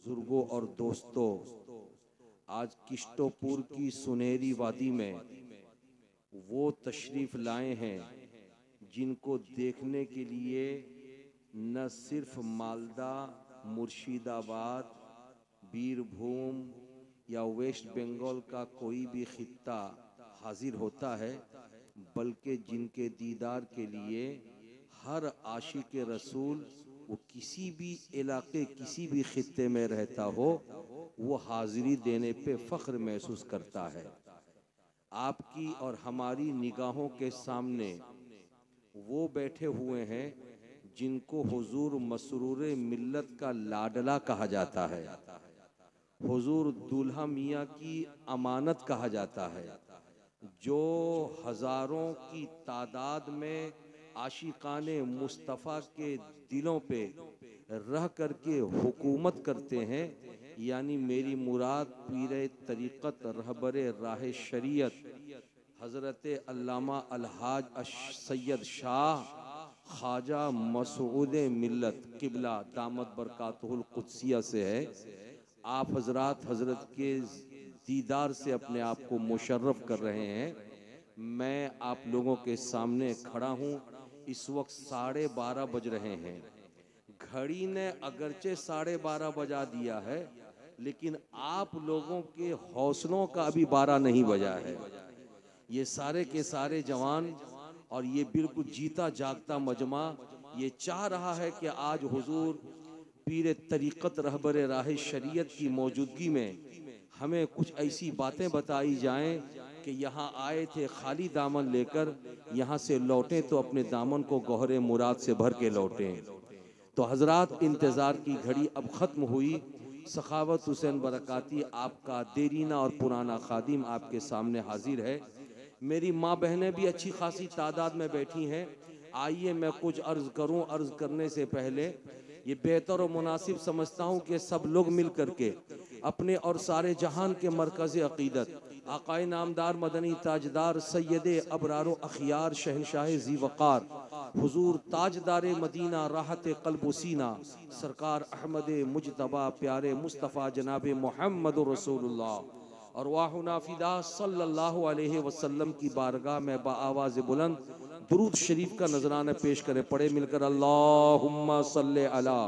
बुजुर्गों और दोस्तों, आज किश्तोपुर की सुनहरी वादी में वो तशरीफ लाए हैं जिनको देखने के लिए न सिर्फ मालदा, मुर्शिदाबाद, बीरभूम या वेस्ट बंगाल का कोई भी खित्ता हाजिर होता है, बल्कि जिनके दीदार के लिए हर आशिक रसूल, वो किसी भी इलाके, किसी भी खित्ते में रहता हो, वो हाजिरी देने पे फख्र महसूस करता है। आपकी और हमारी निगाहों के सामने वो बैठे हुए हैं जिनको हुजूर मसरूर मिल्लत का लाडला कहा जाता है, हुजूर दूल्हा मियाँ की अमानत कहा जाता है, जो हजारों की तादाद में आशिकाने मुस्तफ़ा के दिलों पे रह करके हुकूमत करते हैं। यानी मेरी मुराद पीरे तरीक़त रहबरे राह शरीयत हज़रत अल्लामा अलहाज सैयद शाह ख्वाजा मसूद मिल्लत किबला दामत बरकातुहुल कुद्सिया से है। आप हजरात हजरत के दीदार से अपने आप को मुशर्रफ कर रहे हैं। मैं आप लोगों के सामने खड़ा हूँ। इस वक्त 12:30 बज रहे हैं। घड़ी ने अगरचे 12:30 बजा दिया है, लेकिन आप लोगों के हौसलों का अभी 12 नहीं बजा है। ये सारे के सारे जवान और ये बिल्कुल जीता जागता मजमा ये चाह रहा है कि आज हुजूर पीर तरीक़त रहबर राह शरीयत की मौजूदगी में हमें कुछ ऐसी बातें बताई जाएं कि यहाँ आए थे खाली दामन लेकर, यहाँ से लौटें तो अपने दामन को गौहरे मुराद से भर के लौटें। तो हजरात, इंतज़ार की घड़ी अब ख़त्म हुई। सखावत हुसैन बरकाती आपका देरीना और पुराना खादिम आपके सामने हाजिर है। मेरी माँ बहनें भी अच्छी खासी तादाद में बैठी हैं। आइए मैं कुछ अर्ज़ करूँ। अर्ज़ करने से पहले ये बेहतर और मुनासिब समझता हूँ कि सब लोग मिल करके अपने और सारे जहान के मरकज़ अक़ीदत आक़ाए नामदार मदनी ताजदार सैयदे अबरार अखियार शहनशाह ज़ी वक़ार हुजूर ताजदार मदीना राहत क़ल्ब सीना सरकार अहमद मुजतबा प्यारे मुस्तफ़ा जनाब मोहम्मद रसूलुल्लाह और वाहुना फ़िदा सल्लल्लाहु अलैहि वसल्लम की बारगाह में बाआवाज़ बुलंद दुरूद शरीफ का नजराना पेश करें। पढ़े मिलकर अल्लाहुम्मा सल्ले अला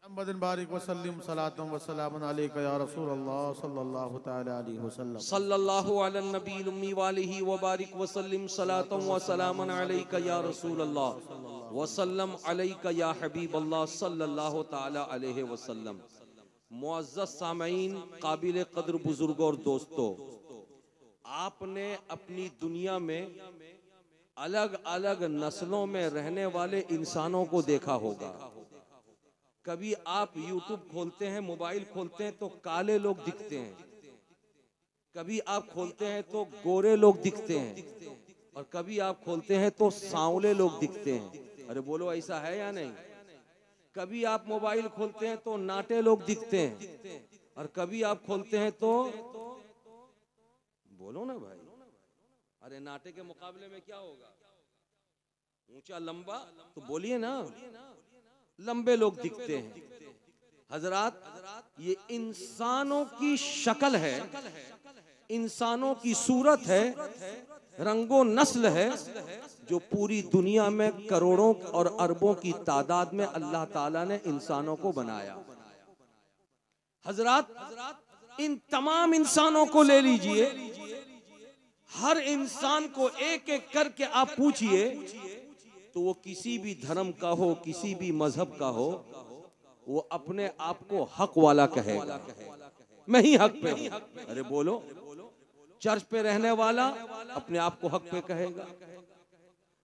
मुहम्मदिन बारिक वसल्लिम सलातम व सलामुन अलैका या रसूल अल्लाह सल्लल्लाहु तआला अलैहि वसल्लम सल्लल्लाहु अला नबील उम्मी वालिही व बारिक वसल्लिम सलातम व सलामुन अलैका या रसूल अल्लाह व सल्लम अलैका या हबीब अल्लाह सल्लल्लाहु तआला अलैहि वसल्लम। मुअज़्ज़ज़ सामईन, काबिल कद्र बुजुर्गों और दोस्तों, आपने अपनी दुनिया में अलग अलग नस्लों में रहने वाले इंसानों को देखा होगा। कभी आप YouTube खोलते हैं, मोबाइल खोलते हैं तो काले लोग दिखते हैं, कभी आप खोलते हैं तो गोरे लोग दिखते हैं, और कभी आप खोलते हैं तो सांवले लोग दिखते हैं। अरे बोलो, ऐसा है या नहीं? कभी आप मोबाइल खोलते हैं तो नाटे लोग दिखते हैं, और कभी आप खोलते हैं तो बोलो ना भाई, अरे नाटे के मुकाबले में क्या होगा? ऊंचा लंबा, तो बोलिए ना, लंबे लोग दिखते हैं। हजरात, ये इंसानों की शक्ल है, इंसानों की सूरत है, रंगो नस्ल है, जो पूरी दुनिया में करोड़ों और अरबों की तादाद में अल्लाह ताला ने इंसानों को बनाया। हजरात, इन तमाम इंसानों को ले लीजिए, हर इंसान को एक एक करके आप पूछिए तो वो किसी भी धर्म का हो, किसी भी मजहब का हो, वो अपने आप को हक वाला कहेगा। मैं ही हक पे हूं। अरे बोलो, चर्च पे रहने वाला अपने आप को हक पे कहेगा,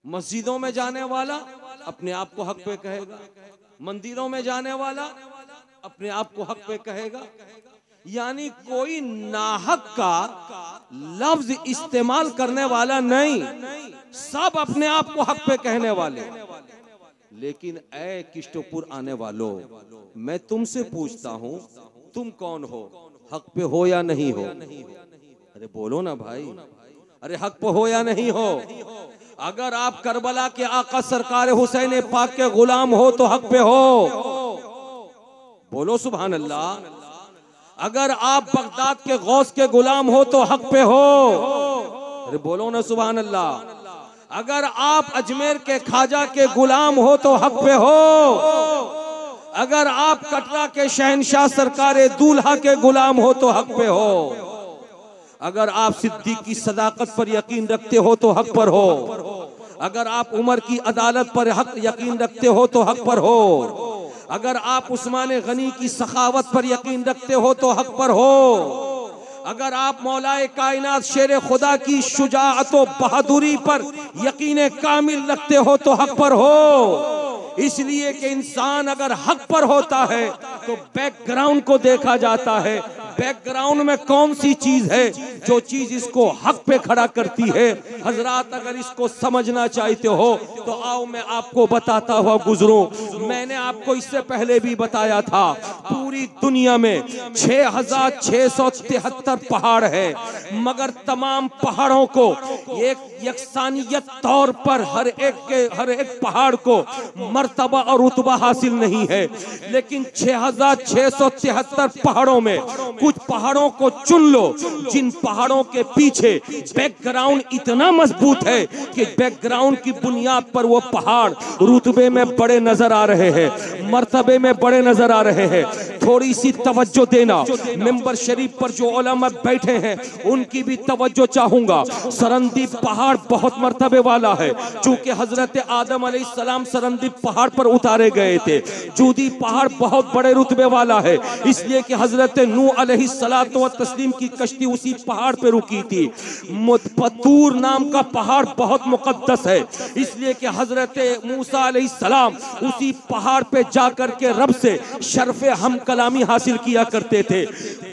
मस्जिदों में जाने वाला अपने आप को हक पे कहेगा, मंदिरों में जाने वाला अपने आप को हक पे कहेगा। यानी कोई नाहक का लफ्ज इस्तेमाल करने वाला नहीं, सब अपने आप को हक पे कहने वाले। लेकिन ऐ किश्तपुर आने वालों, मैं तुमसे पूछता हूं, तुम कौन हो? हक पे हो या नहीं हो? अरे बोलो ना भाई, अरे हक पे हो या नहीं हो? अगर आप करबला के आका सरकार हुसैन पाक के गुलाम हो तो हक पे हो। बोलो सुभान अल्लाह। अगर आप बगदाद के गौस के गुलाम हो तो हक पे हो। अरे बोलो ना सुभान अल्लाह। अगर आप अजमेर के खाजा के गुलाम हो तो हक पे हो। अगर आप कटरा के शहनशाह सरकारे दूल्हा के गुलाम हो तो हक पे हो। अगर आप सिद्दीक की सदाकत पर यकीन रखते हो तो हक पर हो। अगर आप उमर की अदालत पर हक यकीन रखते हो तो हक पर हो। अगर आप उस्मान गनी की सखावत पर यकीन रखते हो तो हक पर हो। अगर आप मौलाए कायनात शेर खुदा की शुजाअत व बहादुरी पर यकीन कामिल रखते हो तो हक पर हो। इसलिए कि इंसान अगर हक पर होता है तो बैकग्राउंड को देखा जाता है। बैकग्राउंड में कौन सी चीज है जो चीज इसको हक पे खड़ा करती है। हजरात अगर इसको समझना चाहते हो तो आओ मैं आपको बताता हुआ गुजरूं। मैंने आपको इससे पहले भी बताया था पूरी दुनिया में 6673 पहाड़ है, मगर तमाम पहाड़ों को एक यकसानियत तौर पर हर एक पहाड़ को मर्तबा और रुतबा हासिल नहीं है। लेकिन 6673 पहाड़ों में कुछ पहाड़ों को चुन लो जिन पहाड़ों के पीछे बैकग्राउंड इतना मजबूत है कि बैकग्राउंड की बुनियाद पर वो पहाड़ रुतबे में बड़े नजर आ रहे हैं, मर्तबे में बड़े नजर आ रहे हैं। थोड़ी सी तवज्जो देना। मिंबर शरीफ पर जो उलमा बैठे हैं उनकी भी तवज्जो चाहूंगा। सरंदीप पहाड़ बहुत मर्तबे वाला है। चूंकि हजरत आदम अलैहिस्सलाम सरंदीप पहाड़ पर उतारे गए थे। जूदी पहाड़ बहुत बड़े रुतबे वाला है, इसलिए कि हजरत नूह अलैहिस्सलातु व तस्लीम की कश्ती उसी पहाड़ पे रुकी थी। पतूर नाम का पहाड़ बहुत मुकद्दस है, इसलिए कि हजरत मूसा अलैहिस्सलाम उसी पहाड़ पे जाकर के रब से शर्फे हम कलामी हासिल किया करते थे।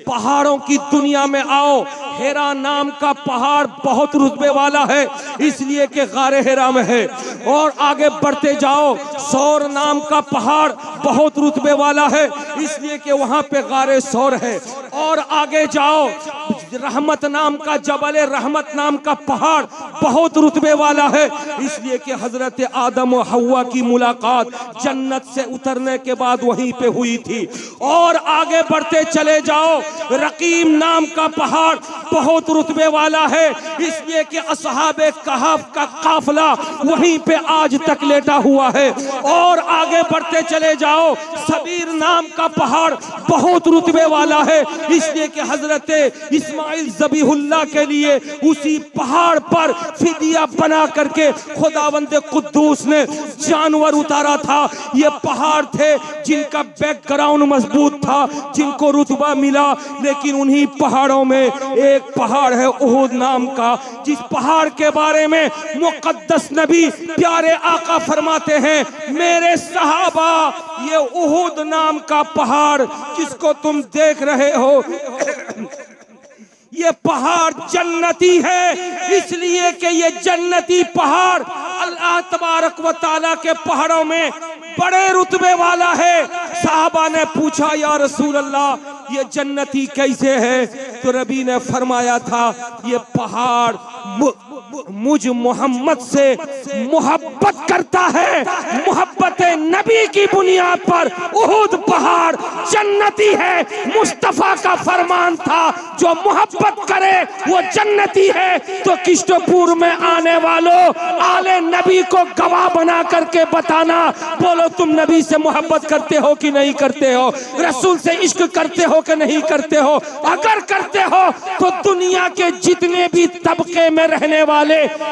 पहाड़ों की दुनिया में आओ, हेरा नाम का पहाड़ बहुत रुतबे वाला है, इसलिए कि गारे हेरा में है। और आगे बढ़ते जाओ, सौर नाम का पहाड़ बहुत रुतबे वाला है, इसलिए कि वहां पे गारे सौर है। और आगे जाओ, रहमत नाम का जबल रहमत नाम का पहाड़ बहुत रुतबे वाला है, इसलिए कि हजरत आदम और हव्वा की मुलाकात जन्नत से उतरने के बाद वहीं पे हुई थी। और आगे बढ़ते चले जाओ, रकीम नाम का पहाड़ बहुत रुतबे वाला है, इसलिए कि असहाबे कहफ का काफिला वहीं पे आज तक लेटा हुआ है। और आगे बढ़ते चले जाओ, सबीर नाम का पहाड़ बहुत रुतबे वाला है, इसलिए कि हजरत इस्माइल ज़बीहुल्लाह के लिए उसी पहाड़ पर फिदिया बना करके खुदावंद कुद्दूस ने जानवर उतारा था। ये पहाड़ थे जिनका बैकग्राउंड मजबूत था, जिनको रुतबा मिला। लेकिन उन्हीं पहाड़ों में एक पहाड़ है उहुद नाम का, जिस पहाड़ के बारे में मुकद्दस नबी प्यारे आका फरमाते हैं, मेरे सहाबा ये उहुद नाम का पहाड़ जिसको तुम देख रहे हो ये पहाड़ जन्नती है, इसलिए कि ये जन्नती पहाड़ अल्लाह तबारक व तआला के पहाड़ों में बड़े रुतबे वाला है। साहबा ने पूछा, या रसूल अल्लाह ये जन्नती कैसे है? तो नबी ने फरमाया था, ये पहाड़ मुझ मोहम्मद से मोहब्बत करता है, मोहब्बत नबी की बुनियाद पर उहुद पहाड़ जन्नती है। मुस्तफा का फरमान था, जो मोहब्बत करे वो जन्नती है। तो किश्तपुर में आने वालों, आले नबी को गवाह बना करके बताना, बोलो तुम नबी से मोहब्बत करते हो कि नहीं करते हो? रसूल से इश्क करते हो कि नहीं करते हो? अगर करते हो तो दुनिया के जितने भी तबके में रहने वाले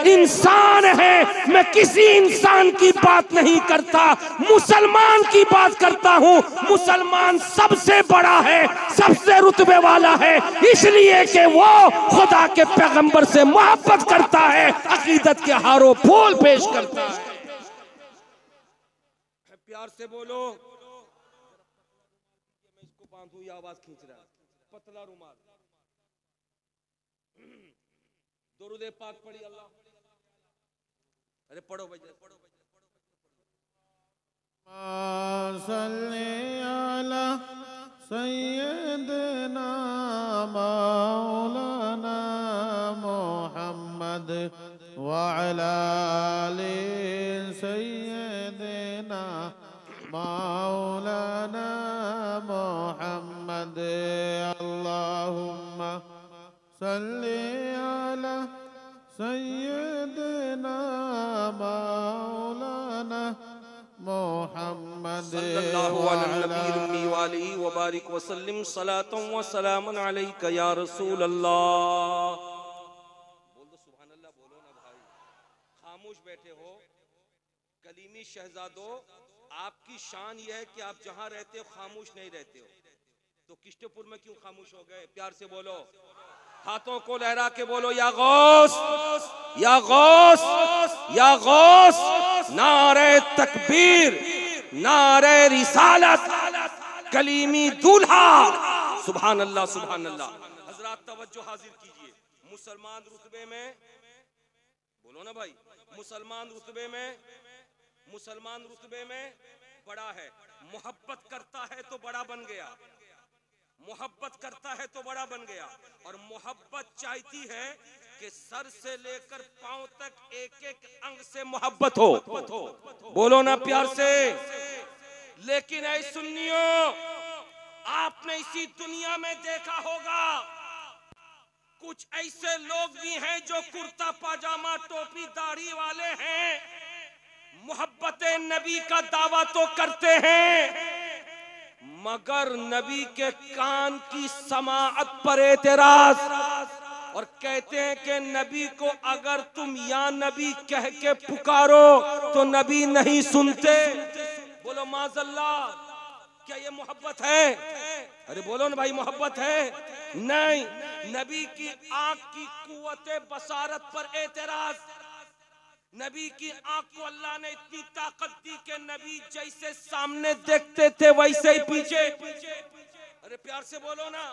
इंसान हैं, मैं किसी इंसान की बात नहीं करता, मुसलमान की बात करता हूं। मुसलमान सबसे बड़ा है, सबसे रुतबे वाला है, इसलिए कि वो खुदा के पैगंबर से मोहब्बत करता है, अकीदत के हारों फूल पेश करता है। प्यार से बोलो, मैं इसको बांधू, ये आवाज खींच रहा है, पतला रुमाल। दुरूद पाक पढ़ी अल्लाह। अरे पढ़ो भाई, पढ़ो सल्ले अला सय्यदना मौलाना मुहम्मद व अला आलि सय्यदना मौलाना सल्ले अला सय्यदना मौलाना मोहम्मद सल्लल्लाहु अलैहि व बारिक व सल्लिम सलातन व सलामन अलैका या रसूल अल्लाह। बोल दो सुभान अल्लाह, बोलो ना भाई, खामोश बैठे हो। कलीमी शहजादो, आपकी शान यह है कि आप जहां रहते हो खामोश नहीं रहते हो, तो किश्तपुर में क्यों खामोश हो गए? प्यार से बोलो, हाथों को लहरा के बोलो, या गौस, या गौस, या गौस। नारे तकबीर, नारे रिसालत, कलीमी दूल्हा। सुभान अल्लाह, सुभान अल्लाह। हजरात तवज्जो हाजिर कीजिए। मुसलमान रुतबे में, बोलो ना भाई, मुसलमान रुतबे में बड़ा है। मोहब्बत करता है तो बड़ा बन गया, मोहब्बत करता है तो बड़ा बन गया। और मोहब्बत चाहती है कि सर से लेकर पांव तक एक एक अंग से मोहब्बत हो। बोलो ना प्यार से। लेकिन ऐ सुन्नियों, आपने इसी दुनिया में देखा होगा कुछ ऐसे लोग भी हैं जो कुर्ता पाजामा टोपी दाढ़ी वाले हैं, मोहब्बत नबी का दावा तो करते हैं, मगर नबी के कान की समाअत पर एतराज, और कहते हैं कि नबी को अगर तुम या नबी कह के पुकारो तो नबी नहीं सुनते। बोलो माज़अल्लाह, क्या ये मोहब्बत है? अरे बोलो ना भाई, मोहब्बत है? नहीं। नबी की आंख की कुव्वते बसारत पर एतराज। नबी की आंख को अल्लाह ने इतनी ताकत दी कि नबी जैसे सामने देखते थे वैसे ही पीछे। अरे प्यार से बोलो ना।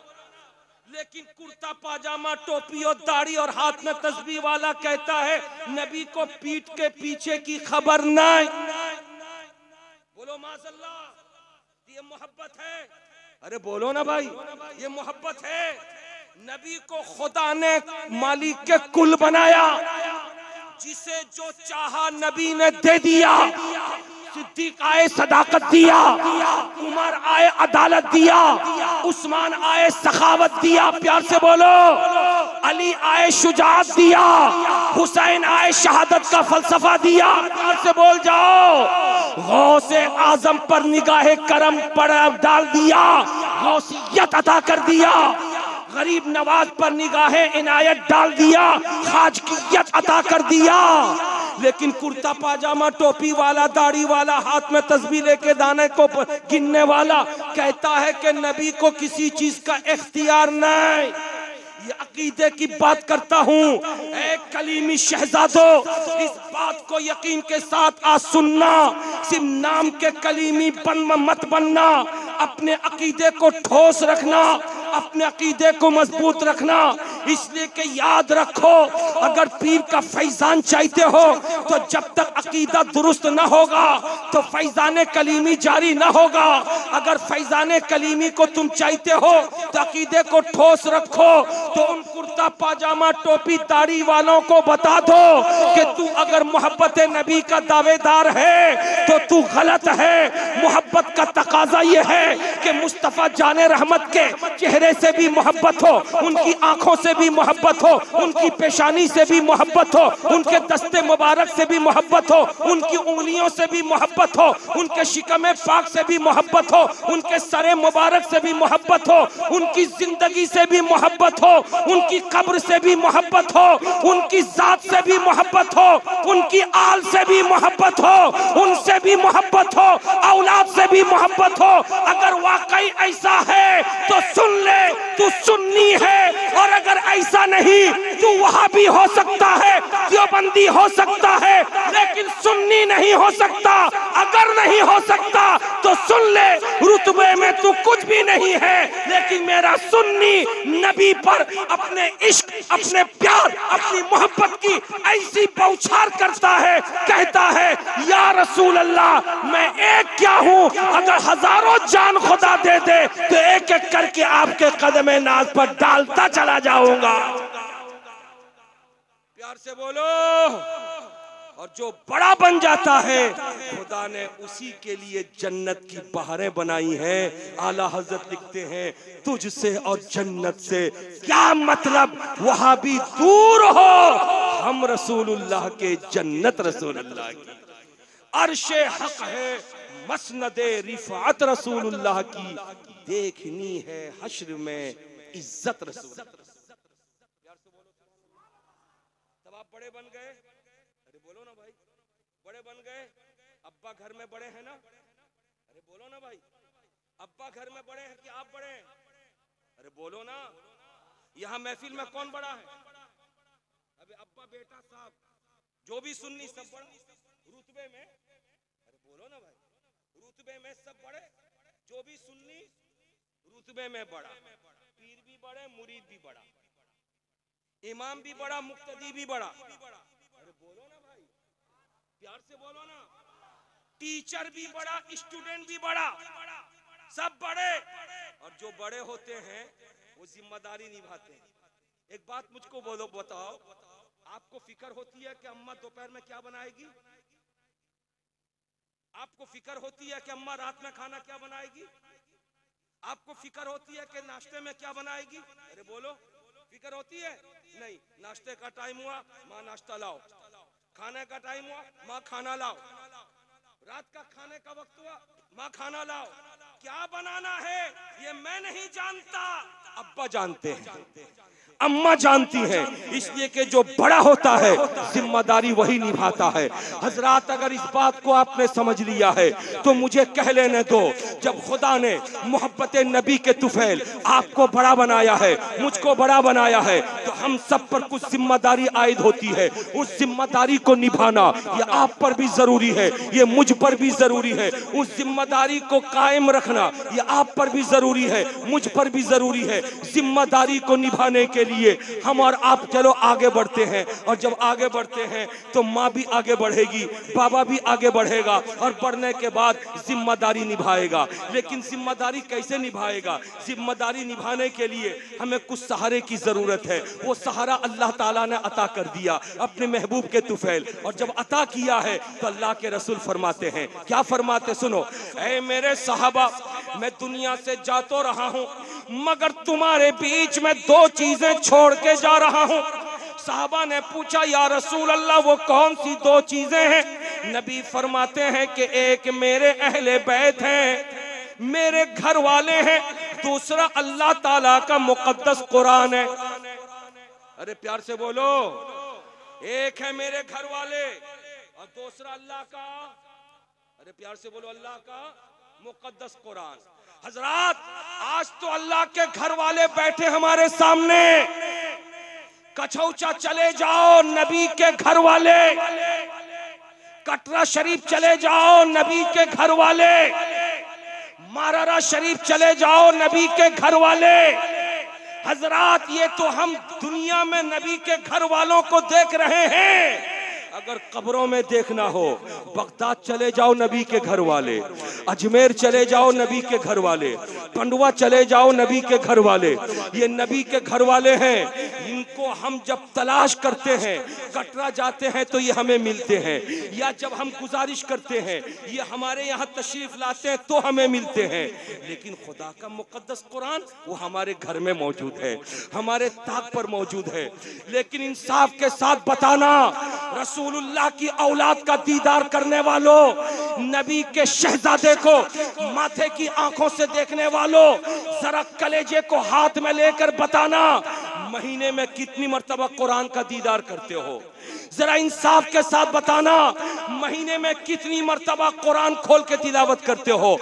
लेकिन कुर्ता पाजामा टोपी और दाढ़ी और हाथ में तस्बीह वाला कहता है नबी को पीठ के पीछे की खबर नहीं। बोलो माज़अल्लाह, ये मोहब्बत है? अरे बोलो ना भाई, ये मोहब्बत है। नबी को खुदा ने मालिक के कुल बनाया, जिसे जो चाहा नबी ने दे दिया। सिद्दीक आए सदाकत दिया, उमर आए अदालत दिया, उस्मान आए सखावत दिया। प्यार से बोलो। अली आए शुजाअत दिया, हुसैन आए शहादत का फलसफा दिया। प्यार से बोल जाओ। गौसे आजम पर निगाहे करम पर डाल दिया, गौसियत अता कर दिया। गरीब नवाज पर निगाहे इनायत डाल दिया, खाजगियत अता कर दिया। लेकिन कुर्ता पाजामा टोपी वाला, दाढ़ी वाला, हाथ में तस्बीह लेके दाने को गिनने वाला कहता है कि नबी को किसी चीज का इख्तियार नहीं। ये अकीदे की बात करता हूँ। एक कलीमी शहजादो, इस बात को यकीन के साथ आज सुनना। सिर्फ नाम के कलीमी मत बनना, अपने अकीदे को ठोस रखना, अपने अकीदे को मजबूत रखना। इसलिए कि याद रखो, अगर पीर का फैजान चाहते हो तो जब तक अकीदा दुरुस्त न होगा तो फैजान कलीमी जारी न होगा। अगर फैजान कलीमी को तुम चाहते हो तो अकीदे को ठोस रखो। तो उन कुर्ता पाजामा टोपी दाढ़ी वालों को बता दो कि तू अगर मोहब्बत नबी का दावेदार है तो तू गलत है। मोहब्बत का तकाजा ये है कि मुस्तफा जाने रहमत के चेहरे से भी मोहब्बत हो, उनकी आंखों से भी मोहब्बत हो, उनकी पेशानी से भी मोहब्बत हो, उनके दस्ते मुबारक से भी मोहब्बत हो, उनकी उंगलियों से भी मोहब्बत हो, उनके शिकमे पाक से भी मोहब्बत हो, उनके सरे मुबारक से भी मोहब्बत हो, उनकी जिंदगी से भी मोहब्बत हो, उनकी कब्र से भी मोहब्बत हो, उनकी जात से भी मोहब्बत हो, उनकी आल से भी मोहब्बत हो, उनसे भी मोहब्बत हो, औलाद से भी मोहब्बत हो। अगर वाकई ऐसा है तो सुन ले, तू सुन्नी है। और अगर ऐसा नहीं तू वहाबी हो सकता है, देवबंदी हो सकता है, लेकिन सुन्नी नहीं हो सकता। अगर नहीं हो सकता तो सुन ले, रुतबे में तू कुछ भी नहीं है, लेकिन मेरा सुन्नी नबी पर अपने इश्क, अपने प्यार, अपनी मोहब्बत की ऐसी बौछार करता है, कहता है या रसूल अल्लाह, मैं एक क्या हूँ, अगर हजारों जान खुदा दे दे तो एक एक करके आपके कदमे नाज पर डालता चला जाऊंगा। प्यार से बोलो। और जो बड़ा बन जाता है खुदा ने उसी के लिए जन्नत की बहारें बनाई हैं। आला हजरत लिखते हैं तुझसे और जन्नत से क्या मतलब, वहां भी दूर हो, हम रसूलुल्लाह के, जन्नत रसूलुल्लाह की। अर्शे हक है मसनदे रिफात रसूलुल्लाह की, देखनी है हश्र में इज्जत रसूल। तब आप बड़े बन गए, अरे बोलो ना भाई, बड़े बन गए। अब्बा घर में बड़े हैं ना, अरे बोलो ना भाई, अब्बा घर में बड़े हैं कि आप बड़े हैं, अरे बोलो ना। यहाँ महफिल में कौन बड़ा है? अबे अब्बा बेटा साहब जो भी सुन्नी सब बड़ा रुतबे में, अरे बोलो ना भाई, रुतबे में सब बड़े, जो भी सुन्नी रुतबे में बड़ा, पीर भी बड़े, मुरीद भी बड़ा, इमाम भी बड़ा, मुक्तदी भी बड़ा, अरे बोलो ना भाई, प्यार से बोलो ना। टीचर भी बड़ा, स्टूडेंट भी बड़ा, सब बड़े। और जो बड़े होते हैं वो जिम्मेदारी निभाते हैं। एक बात मुझको बोलो, बताओ, आपको फिक्र होती है कि अम्मा दोपहर में क्या बनाएगी? आपको फिक्र होती है कि अम्मा रात में खाना क्या बनाएगी? आपको फिक्र होती है कि नाश्ते में क्या बनाएगी? अरे बोलो, फिक्र होती है? नहीं। नाश्ते का टाइम हुआ, माँ नाश्ता लाओ, खाने का टाइम हुआ, माँ खाना लाओ, रात का खाने का वक्त हुआ, माँ खाना लाओ। क्या बनाना है ये मैं नहीं जानता, अब्बा जानते हैं, अम्मा जानती हैं। इसलिए कि जो बड़ा होता है जिम्मेदारी वही निभाता है। हजरात, अगर इस बात को आपने समझ लिया है तो मुझे कह लेने दो, जब खुदा ने मोहब्बत नबी के तुफैल आपको बड़ा बनाया है, मुझको बड़ा बनाया है, तो हम सब पर कुछ जिम्मेदारी आयद होती है। उस जिम्मेदारी को निभाना ये आप पर भी जरूरी है, ये मुझ पर भी जरूरी है। उस जिम्मेदारी को कायम रखना ये आप पर भी जरूरी है, मुझ पर भी जरूरी है। जिम्मेदारी को निभाने के लिए हम और आप चलो आगे बढ़ते हैं, और जब आगे बढ़ते हैं तो माँ भी आगे बढ़ेगी, बाबा भी आगे बढ़ेगा, और बढ़ने के बाद जिम्मेदारी निभाएगा। लेकिन जिम्मेदारी कैसे निभाएगा? जिम्मेदारी निभाने के लिए हमें कुछ सहारे की जरूरत है। वो सहारा अल्लाह ताला ने अता कर दिया अपने महबूब के तुफैल, और जब अता किया है तो अल्लाह के रसूल फरमाते हैं, क्या फरमाते सुनो, ऐ मेरे सहाबा, मैं दुनिया से जा तो रहा हूँ मगर तुम्हारे बीच में दो चीजें छोड़ के जा रहा हूँ। साहबा ने पूछा, या रसूल अल्लाह वो कौन सी दो चीजें हैं? नबी फरमाते हैं कि एक मेरे अहले बैत हैं, मेरे घर वाले हैं, दूसरा अल्लाह ताला का मुकद्दस कुरान है। अरे प्यार से बोलो, एक है मेरे घर वाले और दूसरा अल्लाह का, अरे प्यार से बोलो, अल्लाह का मुकद्दस कुरान। हजरात, आज तो अल्लाह के घर वाले बैठे हमारे सामने, कछौचा चले जाओ नबी के घर वाले, कटरा शरीफ चले जाओ नबी के घर वाले, मारारा शरीफ चले जाओ नबी के घर वाले। हजरात, ये तो हम दुनिया में नबी के घर वालों को देख रहे हैं। अगर कब्रों में देखना हो, बगदाद चले जाओ नबी के घर वाले, अजमेर चले जाओ नबी के घर वाले, पंडवा चले जाओ नबी के घर वाले। ये नबी के घर वाले हैं, इनको हम जब तलाश करते हैं, कटरा जाते हैं तो ये हमें मिलते हैं, या जब हम गुजारिश करते हैं ये हमारे यहाँ तशरीफ लाते हैं तो हमें मिलते हैं। लेकिन खुदा का मुकद्दस कुरान वो हमारे घर में मौजूद है, हमारे ताक पर मौजूद है। लेकिन इंसाफ के साथ बताना, रसूलुल्लाह की औलाद का दीदार करने वालों, नबी के शहजादे को माथे की आंखों से देखने वालों, जरा कलेजे को हाथ में लेकर बताना, महीने में कितनी मर्तबा कुरान का दीदार करते हो? जरा इंसाफ के साथ बताना, महीने में कितनी मर्तबा कुरान खोल के तिलावत करते हो?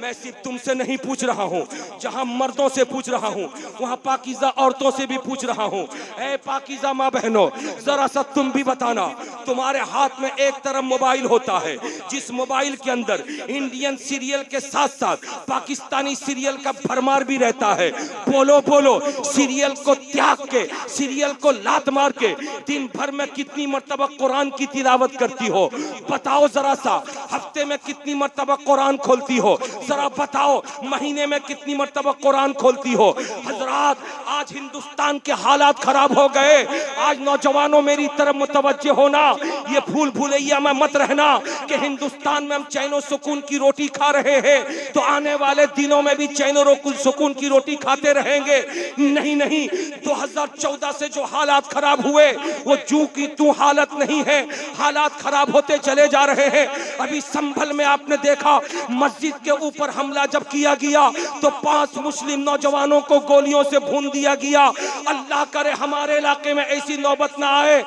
मैं सिर्फ तुमसे नहीं पूछ रहा हूँ, जहाँ मर्दों से पूछ रहा हूँ वहाँ पाकीज़ा औरतों से भी पूछ रहा हूँ। ऐ पाकीज़ा माँ बहनों, जरा सा तुम भी बताना, तुम्हारे हाथ में एक तरफ मोबाइल होता है, जिस मोबाइल के अंदर इंडियन सीरियल के साथ साथ पाकिस्तानी सीरियल का भरमार भी रहता है। बोलो बोलो, सीरियल को त्याग के, सीरियल को लात मार के दिन भर में कितनी मर्तबा कुरान की तिलावत करती हो? बताओ जरा सा, हफ्ते में कितनी मर्तबा कुरान खोलती हो? जरा बताओ, महीने में कितनी मर्तबा कुरान खोलती हो? हजरात, आज हिंदुस्तान के हालात खराब हो गए। आज नौजवानों मेरी तरफ मुतवज्जे होना, ये भूल भुलैया में मत रहना कि हिंदुस्तान में हम चैन और सुकून की रोटी खा रहे हैं तो आने वाले दिनों में भी चैन और सुकून की रोटी खाते रहेंगे। नहीं नहीं, 2014 से जो हालात खराब हुए वो जू की तू हालत नहीं है, हालात खराब होते चले जा रहे हैं। अभी संभल में आपने देखा मस्जिद के ऊपर हमला जब किया गया तो 5 मुस्लिम नौजवानों को गोलियों से भून दिया गया। अल्लाह करे हमारे इलाके में ऐसी नौबत ना आए,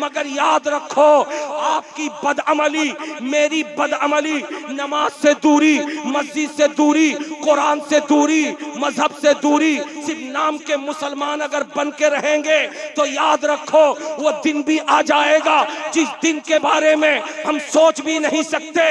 मगर याद रखो आपकी बदअमली, मेरी बदअमली, नमाज से दूरी, मस्जिद से दूरी, कुरान से दूरी, मजहब से दूरी, सिर्फ नाम के मुसलमान अगर बन के रहेंगे तो याद रखो वो दिन भी आ जाएगा जिस दिन के बारे में हम सोच भी नहीं सकते।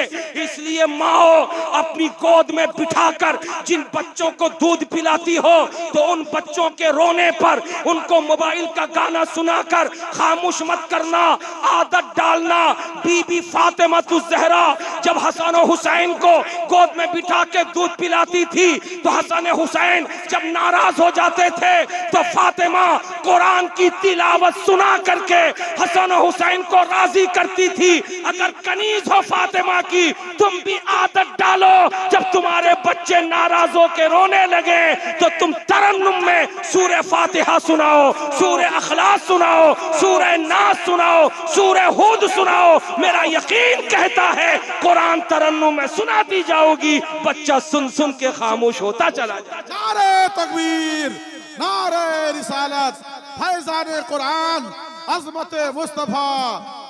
इसलिए माओ अपनी गोद में बिठाकर जिन बच्चों को दूध पिलाती हो तो उन बच्चों के रोने पर उनको मोबाइल का गाना सुनाकर खामोश मत करना, आदत डालना। बीबी फातिमा ज़हरा जब हसन और हुसैन को गोद में बिठा के दूध पिलाती थी तो हसन हुसैन जब नाराज हो जाते थे तो फातिमा कुरान की तिलावत सुना करके हसन और हुसैन को राजी करती थी। अगर कनीज हो फातिमा की, तुम भी आदत डालो, जब तुम्हारे बच्चे नाराज होकर रोने लगे तो तुम तरन्नुम में सूरह फातिहा सुनाओ, सूरह अखलास सुनाओ, सूरह नास सुनाओ, सूरह हुद सुनाओ। मेरा यकीन कहता है कुरान तरन्नुम में सुनाती जाओगी, बच्चा सुन सुन के खामोश होता चला जाए। नारे तकबीर, नारे रिसालत, फैज़ान कुरान, अज़मत मुस्तफा,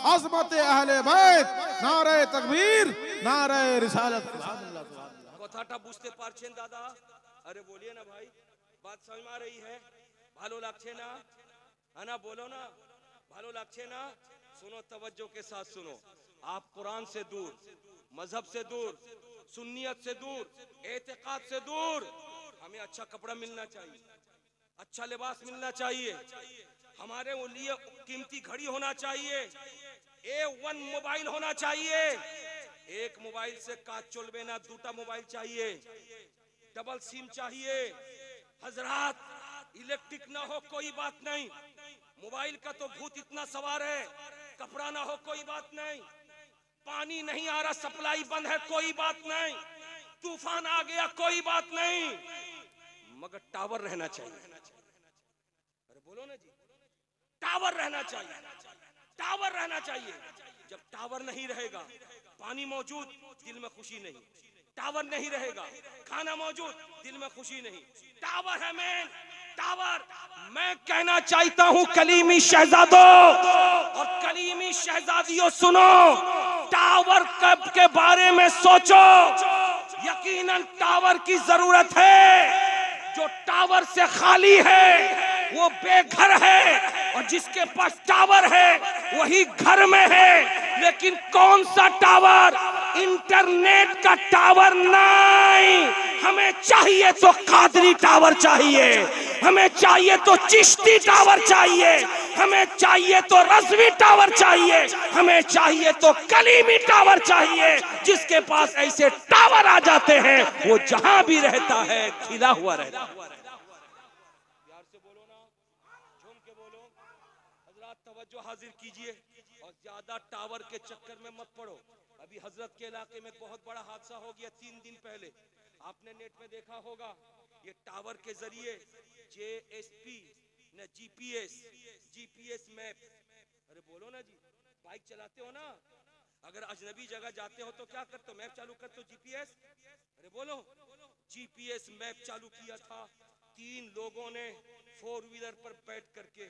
अज़मत अहले बैत, नारे तकबीर, नारे रिसालत। কথাটা বুঝতে পারছেন দাদা? अरे बोलिए ना भाई, बात समझ में आ रही है? ভালো লাগছে না? है ना, बोलो ना, ভালো লাগছে ना? सुनो, तवज्जो के साथ सुनो। आप कुरान से दूर, मजहब से दूर, सुन्नियत से दूर, एतिकाद से दूर, हमें अच्छा कपड़ा मिलना चाहिए, अच्छा लिबास मिलना चाहिए, हमारे लिए कीमती घड़ी होना चाहिए, A1 मोबाइल होना चाहिए। एक मोबाइल से काज चलबे ना, दूटा मोबाइल चाहिए, डबल सिम चाहिए। हजरात, इलेक्ट्रिक ना हो कोई बात नहीं, मोबाइल का तो भूत इतना सवार है, कपड़ा ना हो कोई बात नहीं, पानी नहीं आ रहा, सप्लाई बंद है कोई बात नहीं, तूफान आ गया कोई बात नहीं, मगर टावर रहना चाहिए। अरे बोलो ना जी, टावर रहना चाहिए, टावर रहना चाहिए। जब टावर नहीं रहेगा, पानी मौजूद, दिल में खुशी नहीं, टावर नहीं रहेगा, खाना मौजूद, दिल में खुशी नहीं, टावर है मेन, टावर। मैं कहना चाहता हूं कलीमी शहजादों और कलीमी शहजादियों, सुनो, टावर कब के बारे में सोचो। यकीनन टावर की जरूरत है। जो टावर से खाली है वो बेघर है, और जिसके पास टावर है वही घर में है। लेकिन कौन सा टावर? इंटरनेट का टावर नहीं। हमें चाहिए तो कादरी टावर चाहिए, हमें चाहिए तो चिश्ती टावर चाहिए, हमें चाहिए तो रज़वी टावर चाहिए, हमें चाहिए तो कलीमी टावर चाहिए। जिसके पास ऐसे टावर आ जाते हैं वो जहां भी रहता है खिला हुआ रहता है। प्यार से बोलो ना, झूम के बोलो। हजरत तवज्जो हाजिर कीजिए और ज्यादा टावर के चक्कर में मत पड़ो। अभी हजरत के इलाके में बहुत बड़ा हादसा हो गया 3 दिन पहले, आपने नेट में देखा होगा। ये टावर के जरिए JSP न GPS मैप। अरे बोलो ना जी, बाइक चलाते हो ना, अगर अजनबी जगह जाते हो तो क्या करते हो? मैप चालू करते हो, GPS। अरे बोलो, GPS मैप चालू किया था 3 लोगों ने 4 व्हीलर पर बैठ करके।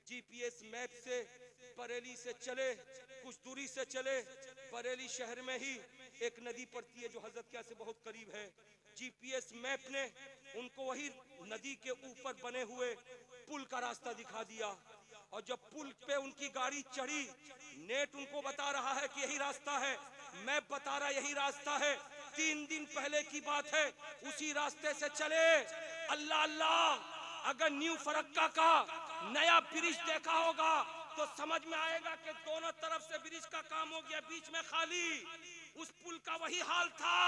GPS मैप से बरेली से चले, कुछ दूरी से चले, बरेली शहर में ही एक नदी पड़ती है जो हजरत क्या से बहुत करीब है। GPS मैप ने उनको वही नदी के ऊपर बने हुए पुल का रास्ता दिखा दिया, और जब पुल पे उनकी गाड़ी चढ़ी, नेट उनको बता रहा है कि यही रास्ता है, मैप बता रहा यही रास्ता है। 3 दिन पहले की बात है, उसी रास्ते से चले। अल्लाह अल्लाह, अगर न्यू फरक्का का नया ब्रिज देखा होगा तो समझ में आएगा कि दोनों तरफ से ब्रिज का काम हो गया, बीच में खाली। उस पुल का वही हाल था।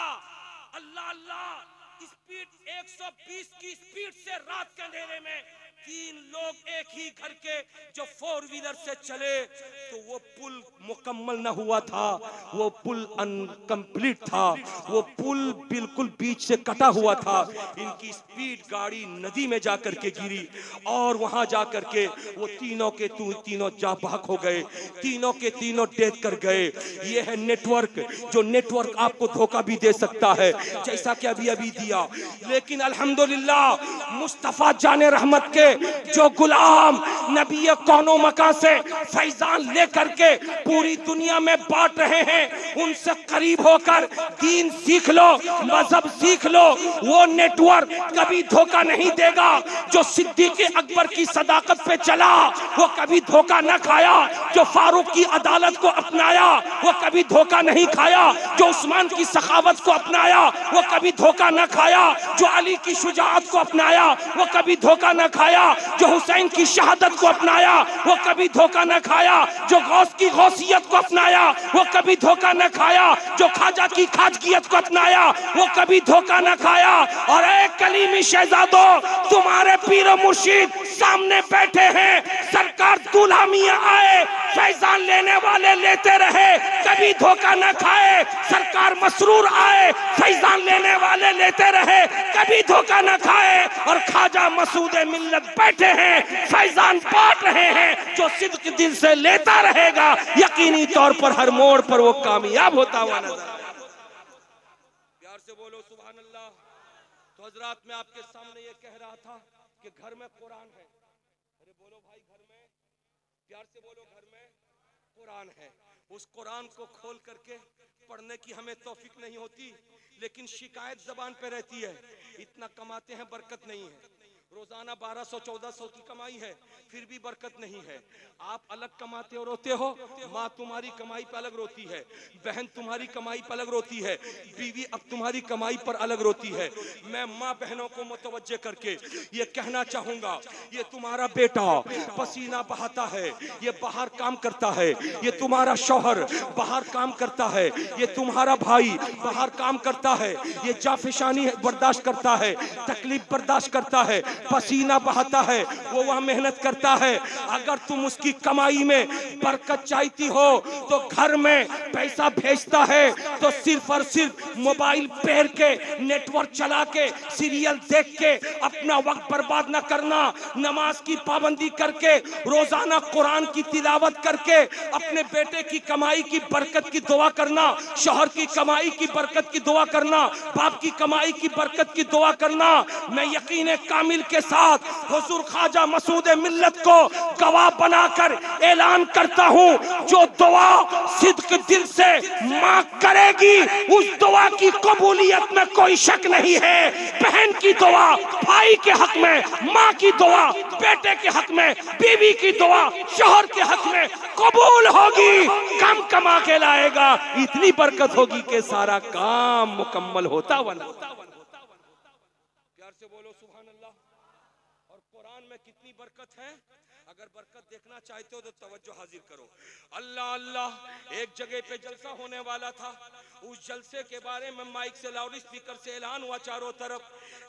अल्लाह अल्लाह, स्पीड 120 की स्पीड से रात के अंधेरे में तीन लोग एक ही घर के जो फोर व्हीलर से चले तो वो पुल मुकम्मल न हुआ था, वो पुल अनकम्प्लीट था, वो पुल बिल्कुल बीच से कटा हुआ था। इनकी स्पीड गाड़ी नदी में जाकर के गिरी और वहां जाकर के वो तीनों के तीनों जा बहक हो गए, तीनों के तीनों डेथ कर गए। ये है नेटवर्क, जो नेटवर्क आपको धोखा भी दे सकता है जैसा कि अभी अभी दिया। लेकिन अल्हम्दुलिल्लाह मुस्तफा जाने रहमत के जो गुलाम नबी कौनो मका से फैजान लेकर के पूरी दुनिया में बांट रहे हैं, उनसे करीब होकर दीन सीख लो, मजहब सीख लो। वो नेटवर्क कभी धोखा नहीं देगा। जो सिद्दीक अकबर की सदाकत पे चला वो कभी धोखा न खाया, जो फारूक की अदालत को अपनाया वो कभी धोखा नहीं खाया, जो उस्मान की सखावत को अपनाया वो कभी धोखा न खाया, जो अली की शुजाअत को अपनाया वो कभी धोखा न खाया, जो हुसैन की शहादत को अपनाया वो कभी धोखा न खाया, जो गौस की गौसियत को अपनाया वो कभी धोखा न खाया, जो खाजा की खाजगियत को अपनाया वो कभी धोखा न खाया। और एक कलीमी शहजादो, तुम्हारे पीर मुर्शिद सामने बैठे हैं, सरकार दूल्हा मियां आए फैजान लेने वाले लेते रहे, कभी धोखा न खाए। सरकार मसरूर आए फैजान लेने वाले लेते रहे, कभी धोखा न खाए। और ख्वाजा मसूद मिल्लत बैठे हैं फैजान बांट रहे हैं, जो सिद्क दिल से लेता रहेगा यकीनी तौर पर हर मोड़ पर वो कामयाब होता हुआ नजर आएगा। प्यार से बोलो सुभान अल्लाह। तो हजरात मैं आपके सामने ये कह रहा था कि घर में कुरान है। अरे बोलो भाई, घर में प्यार से बोलो, घर में कुरान है। उस कुरान को खोल करके पढ़ने की हमें तौफीक नहीं होती, लेकिन शिकायत जबान पे रहती है, इतना कमाते हैं बरकत नहीं है, रोजाना 1200-1400 की कमाई है फिर भी बरकत नहीं है। आप अलग कमाते और रोते हो, माँ तुम्हारी कमाई पर अलग रोती है, बहन तुम्हारी कमाई पर अलग रोती है, बीवी अब तुम्हारी कमाई पर अलग रोती है। मैं माँ बहनों को मुतवज्जे करके ये कहना चाहूंगा, ये तुम्हारा बेटा पसीना बहाता है, ये बाहर काम करता है, ये तुम्हारा शौहर बाहर काम करता है, ये तुम्हारा भाई बाहर काम करता है, ये जाफिशानी बर्दाश्त करता है, तकलीफ बर्दाश्त करता है, पसीना बहाता है, वो वह मेहनत करता है। अगर तुम उसकी कमाई में बरकत चाहती हो तो घर में पैसा भेजता है तो सिर्फ और सिर्फ मोबाइल पेर के नेटवर्क चला के सीरियल देख के अपना वक्त बर्बाद न करना, नमाज की पाबंदी करके रोजाना कुरान की तिलावत करके अपने बेटे की कमाई की बरकत की दुआ करना, शौहर की कमाई की बरकत की दुआ करना, बाप की कमाई की बरकत की दुआ करना। मैं यकीन कामिल के साथ हुजूर ख्वाजा मसूद मिल्लत को गवाह बनाकर ऐलान करता हूं, जो दुआ सिद्क दिल से मां करेगी उस दुआ की कबूलियत में कोई शक नहीं है। बहन की दुआ भाई के हक में, मां की दुआ बेटे के हक में, बीवी की दुआ शौहर के हक में कबूल होगी। कम कमा के लाएगा, इतनी बरकत होगी कि सारा काम मुकम्मल होता हुआ। प्यार से बोलो सुभान अल्लाह। और कुरान में कितनी बरकत है, अगर बरकत देखना चाहते हो तो तवज्जो हाजिर करो। अल्लाह अल्लाह, एक जगह पे जलसा होने वाला था, उस जलसे के बारे में माइक से लाउड स्पीकर से ऐलान हुआ चारों तरफ।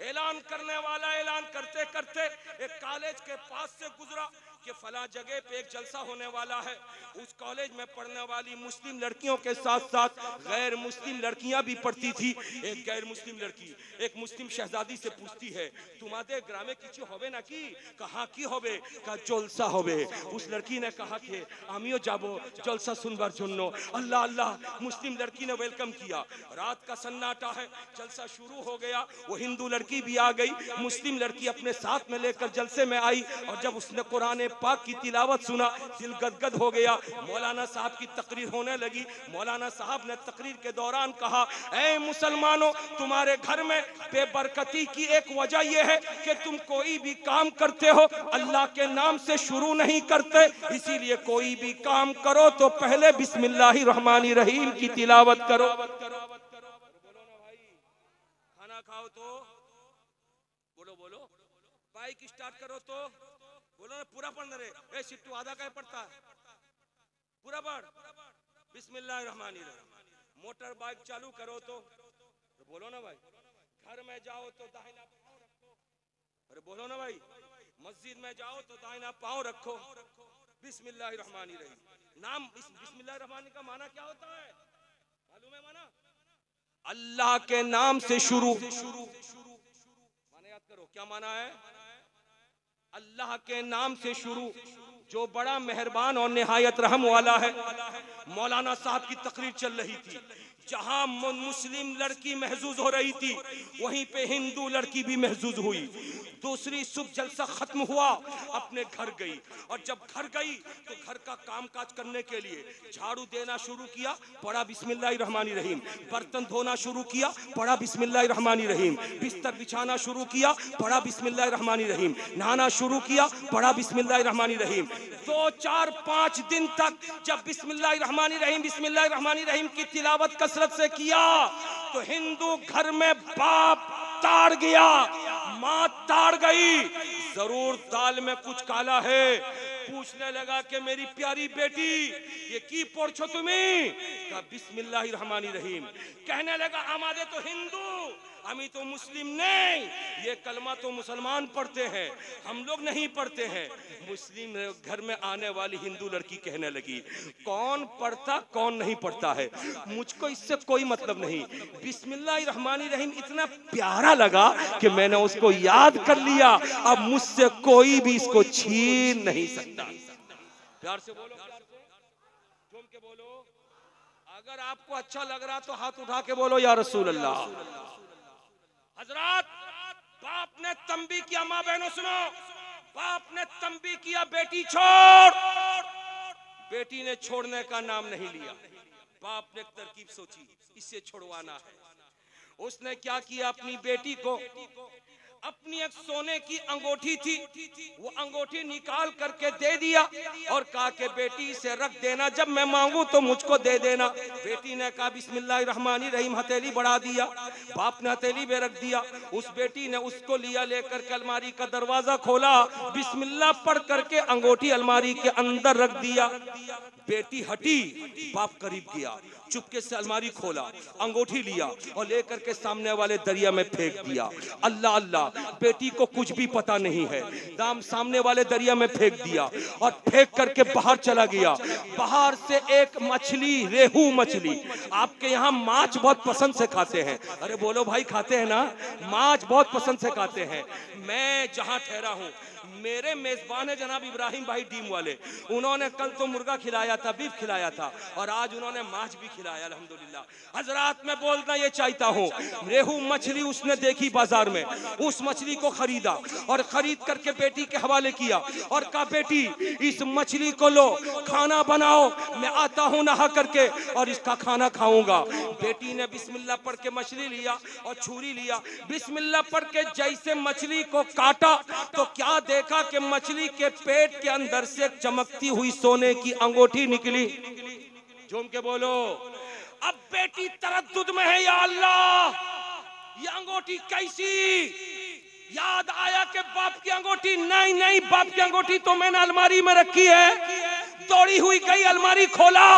ऐलान करने वाला ऐलान करते करते एक कॉलेज के पास से गुजरा कि फला जगह पे एक जलसा होने वाला है। उस कॉलेज में पढ़ने वाली मुस्लिम लड़कियों के साथ साथ गैर मुस्लिम लड़कियां भी पढ़ती थी। एक गैर मुस्लिम लड़की एक मुस्लिम शहजादी से पूछती है, तुम्हारे ग्रामे किसी होवे ना की? कहा की होवे? का जलसा होवे। उस लड़की ने कहा कि आमियो जाबो जलसा सुनबार जुन्नो। अल्लाह अल्लाह, मुस्लिम लड़की ने वेलकम किया। रात का सन्नाटा है, जलसा शुरू हो गया। वो हिंदू लड़की भी आ गई, मुस्लिम लड़की अपने साथ में लेकर जलसे में आई। और जब उसने कुरान पाक की तिलावत सुना, दिल गदगद हो गया। मौलाना साहब की तकरीर होने लगी। मौलाना साहब ने तकरीर के दौरान कहा, ऐ मुसलमानों, तुम्हारे घर में बेबरकती की एक वजह यह है कि तुम कोई भी काम करते हो अल्लाह के नाम से शुरू नहीं करते, इसीलिए कोई भी काम करो तो पहले बिस्मिल्लाहिर रहमानिर रहीम की तिलावत करो। बोलो ना भाई, खाना खाओ तो बोलो बोलो, बाइक स्टार्ट करो तो बोलो ना, पूरा पढ़ रहे। ए सिट्टू आधा क्या पढ़ता है, पूरा पढ़ बिस्मिल्लाहिर्रहमानिर्रहीम। मोटर बाइक चालू करो तो बोलो ना भाई, घर में जाओ तो दाहिना पाँव रखो। अरे बोलो ना भाई, मस्जिद में जाओ तो दाहिना पांव रखो, बिस्मिल्लाहिर्रहमानिर्रहीम। नाम बिस्मिल्लाहिर्रहमानिर्रहीम का माना क्या होता है मालूम है? माना अल्लाह के नाम से शुरू। माना याद करो, क्या माना है? अल्लाह के नाम से शुरू, जो बड़ा मेहरबान और निहायत रहम वाला है। मौलाना साहब की तकरीर चल रही थी, जहां मुस्लिम लड़की महजूज हो रही थी, वहीं पे हिंदू लड़की भी महजूज हुई। दूसरी सुबह जलसा खत्म हुआ, अपने घर गई, और जब घर गई तो घर का कामकाज करने के लिए झाड़ू देना शुरू किया, पढ़ा बिस्मिल्लाहिर्रहमानिर्रहीम। बर्तन धोना शुरू किया, पढ़ा बिस्मिल्लाहिर्रहमानिर्रहीम। बिस्तर बिछाना शुरू किया, पढ़ा बिस्मिल्लाहिर्रहमानिर्रहीम। नहाना शुरू किया, पढ़ा बिस्मिल्लाहिर्रहमानिर्रहीम। 2, 4, 5 दिन तक जब बिस्मिल्लाहिर्रहमानिर्रहीम बिस्मिल्लाहिर्रहमानिर्रहीम की तिलावत कसरत से किया, तो हिंदू घर में बाप ताड़ गया, माँ ताड़ गई, जरूर दाल में कुछ काला है। पूछने लगा कि मेरी प्यारी बेटी ये की पढ़ो तुम्हें? कहा बिस्मिल्लाहिर्रहमानिर्रहीम। कहने लगा हमारे तो हिंदू, हमें तो मुस्लिम नहीं, ये कलमा तो मुसलमान पढ़ते हैं, हम लोग नहीं पढ़ते हैं। मुस्लिम घर में आने वाली हिंदू लड़की कहने लगी कौन पढ़ता कौन नहीं पढ़ता है, मुझको इससे कोई मतलब नहीं। बिस्मिल्लाहिर्रहमानिर्रहीम इतना प्यारा लगा कि मैंने उसको याद कर लिया, अब मुझसे कोई भी इसको छीन नहीं सकता। प्यार से बोलो, झूम के बोलो। अगर आपको अच्छा लग रहा तो हाथ उठा के बोलो या रसूल अल्लाह। हजरात, बाप ने तंबी किया, माँ बहनों सुनो, बाप ने तंबी किया बेटी छोड़, बेटी ने छोड़ने का नाम नहीं लिया। बाप ने एक तरकीब सोची, इससे छुड़वाना है। उसने क्या किया, अपनी बेटी को अपनी एक सोने की अंगूठी थी, वो अंगूठी निकाल करके दे दिया और कहा कि बेटी इसे रख देना, जब मैं मांगू तो मुझको दे देना। बेटी ने कहा बिस्मिल्लाहिर्रहमानिर्रहीम, हथेली बढ़ा दिया, बाप ने हथेली में रख दिया। उस बेटी ने उसको लिया, लेकर के अलमारी का दरवाजा खोला, बिस्मिल्लाह पढ़ करके अंगूठी अलमारी के अंदर रख दिया। बेटी हटी, बाप करीब गया, चुपके से अलमारी खोला, अंगूठी लिया और लेकर के सामने वाले दरिया में फेंक दिया। अल्लाह अल्लाह, बेटी को कुछ भी पता नहीं है, दाम सामने वाले दरिया में फेंक दिया और फेंक करके बाहर चला गया। बाहर से एक मछली, रेहू मछली, आपके यहाँ माछ बहुत पसंद से खाते हैं, अरे बोलो भाई खाते हैं ना, माछ बहुत पसंद से खाते हैं। मैं जहाँ ठहरा हूँ, मेरे मेजबान है जनाब इब्राहिम भाई डीम वाले, उन्होंने कल तो मुर्गा खिलाया था, बीफ खिलाया था, और आज उन्होंने माछ भी खिलाया अल्हम्दुलिल्लाह। हजरात, मैं बोलना ये चाहता हूँ, रेहू मछली उसने देखी बाजार में, उस मछली को खरीदा और खरीद करके बेटी के हवाले किया और कहा बेटी इस मछली को लो, खाना बनाओ, मैं आता हूँ नहा करके और इसका खाना खाऊंगा। बेटी ने बिस्मिल्लाह पढ़ के मछली लिया और छुरी लिया, बिस्मिल्लाह पढ़ के जैसे मछली को काटा तो क्या देखा कि मछली के पेट के अंदर से चमकती हुई सोने की अंगूठी निकली। झूम के बोलो। अब बेटी तरद्दुद में है, या अल्लाह ये अंगूठी कैसी? याद आया कि बाप की अंगूठी, नहीं नहीं, बाप की अंगूठी तो मैंने अलमारी में रखी है। दौड़ी हुई गई, अलमारी खोला,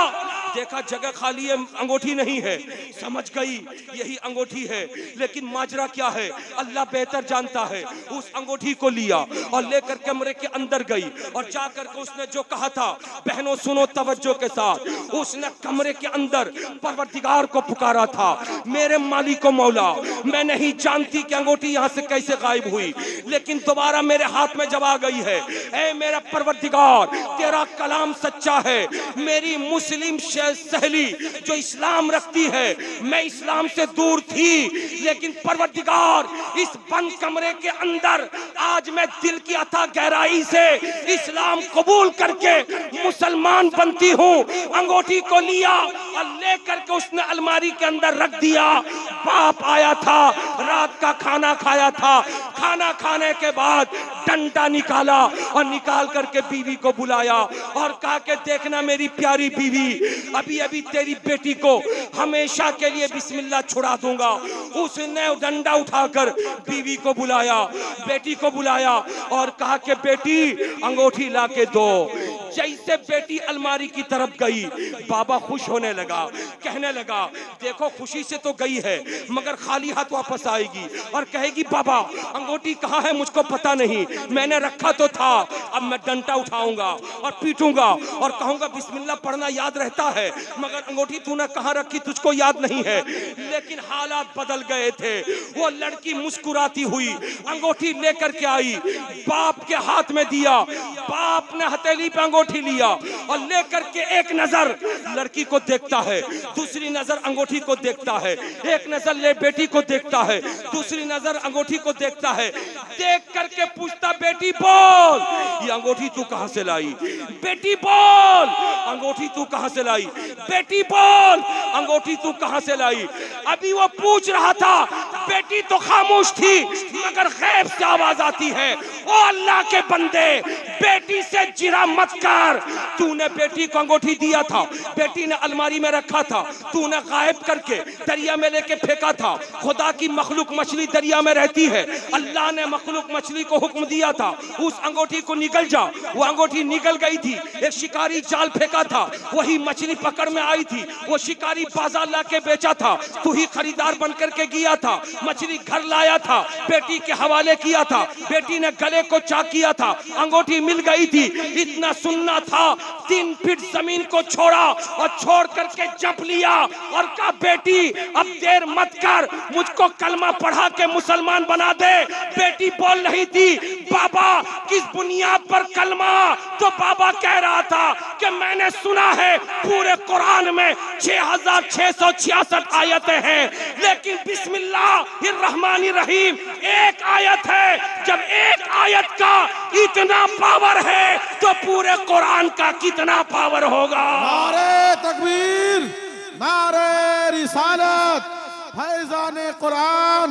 देखा जगह खाली है, अंगूठी नहीं है। समझ गई यही अंगूठी है, लेकिन माजरा क्या है अल्लाह बेहतर जानता है। उस अंगूठी को लिया और लेकर कमरे के अंदर गई और जाकर के उसने जो कहा था, बहनों सुनो तवज्जो के साथ, उसने कमरे के अंदर परवरदिगार को पुकारा था, मेरे मालिक को मौला, मैं नहीं जानती कि अंगूठी यहाँ से कैसे गायब हुई, लेकिन दोबारा मेरे हाथ में जब आ गई है, ऐ मेरा परवरदिगार तेरा कलाम सच्चा है। मेरी मुस्लिम सहेली जो इस्लाम रखती है, मैं इस्लाम से दूर थी, लेकिन परवरदिगार इस बंद कमरे के अंदर आज मैं दिल की अथाह गहराई से इस्लाम कबूल करके मुसलमान बनती हूँ। अंगूठी को लिया और लेकर के उसने अलमारी के अंदर रख दिया। बाप आया था, रात का खाना खाया था, खाना खाने के बाद डंडा निकाला और निकाल करके बीवी को बुलाया और कहा कि देखना मेरी प्यारी बीवी, अभी अभी तेरी बेटी को हमेशा के लिए बिस्मिल्लाह छुड़ा दूंगा। उसने डंडा उठाकर बीवी को बुलाया, बेटी को बुलाया और कहा कि बेटी अंगूठी ला के दो। जैसे बेटी अलमारी की तरफ गई, बाबा खुश होने लगा, कहने लगा देखो खुशी से तो गई है मगर खाली हाथ वापस आएगी और कहेगी बाबा अंगूठी कहाँ है मुझको पता नहीं, मैंने रखा तो था, अब मैं डंडा उठाऊंगा और पीटूंगा और कहूंगा बिस्मिल्लाह पढ़ना याद रहता है मगर अंगूठी तूने कहाँ रखी तुझको याद नहीं है। लेकिन हालात बदल गए थे। वो लड़की मुस्कुराती हुई अंगूठी लेकर के आई, बाप के हाथ में दिया, बाप ने हथेली पे अंगूठी लिया और लेकर के एक नजर लड़की को देखता है, दूसरी नजर अंगूठी को देखता है, एक नजर ले बेटी को देखता है, दूसरी नजर अंगूठी को देखता है, देख करके पूछता बेटी बोल ये अंगूठी तू कहां से लाई, बेटी बोल अंगूठी तू कहां से लाई, बेटी बोल अंगूठी तू कहां से लाई। अभी वो पूछ रहा था, बेटी तो खामोश थी मगर गैब से आवाज आती है, ओ अल्लाह के बंदे बेटी से जिरा मत कर, तूने बेटी को अंगूठी दिया था, बेटी ने अलमारी में रखा था, तूने गायब करके दरिया में लेके फेंका था। खुदा की मखलूक मछली दरिया में रहती है, अल्लाह ने मखलूक मछली को हुक्म दिया था उस अंगूठी को निकल जा, वो अंगूठी निकल गई थी। एक शिकारी जाल फेंका था, वही मछली पकड़ में आई थी, वो शिकारी बाजार लाके बेचा था, तू ही खरीदार बन करके गया था, मछली घर लाया था, बेटी के हवाले किया था, बेटी ने गले को चाक किया था, अंगूठी मिल गई थी। इतना सुनना था, 3 फीट जमीन को छोड़ा और छोड़ करके जप लिया और कहा बेटी अब देर मत कर, मुझको कलमा पढ़ा के मुसलमान बना दे। बेटी बोल रही थी बाबा किस बुनियाद पर कलमा, तो बाबा कह रहा था कि मैंने सुना है पूरे कुरान में 6666 आयतें हैं लेकिन बिस्मिल्लाहिर्रहमानिर्रहीम एक आयत है। जब एक आयत का इतना पावर है तो पूरे कुरान का कितना पावर होगा। नारे तकबीर, नारे रिसालत, फैजान कुरान,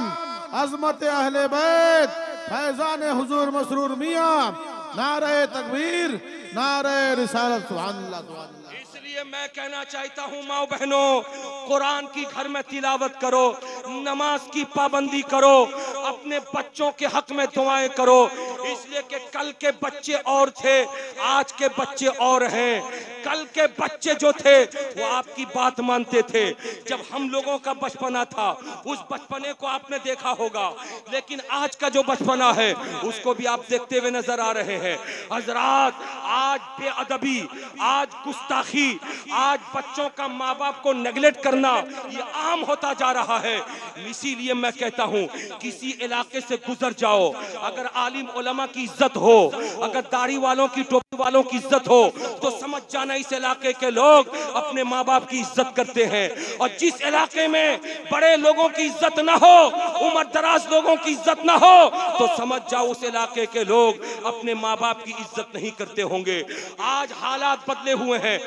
अजमत अहले बैत, फैजान हुजूर मसरूर मियां, नारे तकबीर, नारे रिसालत, सुभान अल्लाह, सुभान अल्लाह। इसलिए मैं कहना चाहता हूँ माओ बहनों, कुरान की घर में तिलावत करो, नमाज की पाबंदी करो, अपने बच्चों के हक में दुआएं करो, इसलिए कि कल के बच्चे और थे, आज के बच्चे और हैं। कल के बच्चे जो थे वो आपकी बात मानते थे। जब हम लोगों का बचपना था उस बचपने को आपने देखा होगा, लेकिन आज का जो बचपना है उसको भी आप देखते हुए नजर आ रहे हैं। हजरात आज बेअदबी, आज गुस्ताखी, आज बच्चों का माँ बाप को नेगलेक्ट करना ये आम होता जा रहा है। इसीलिए मैं कहता हूँ किसी इलाके से गुजर जाओ, अगर आलिम उलमा की इज्जत हो, अगर दाढ़ी वालों की टोपी वालों की इज्जत हो तो समझ जाना इस इलाके के लोग अपने माँ बाप की इज्जत करते हैं। और जिस इलाके में बड़े लोगों की इज्जत ना हो, उम्र दराज लोगों की इज्जत ना हो, तो समझ जाओ उस इलाके के लोग अपने माँ बाप की इज्जत नहीं करते होंगे। आज हालात बदले हुए हैं।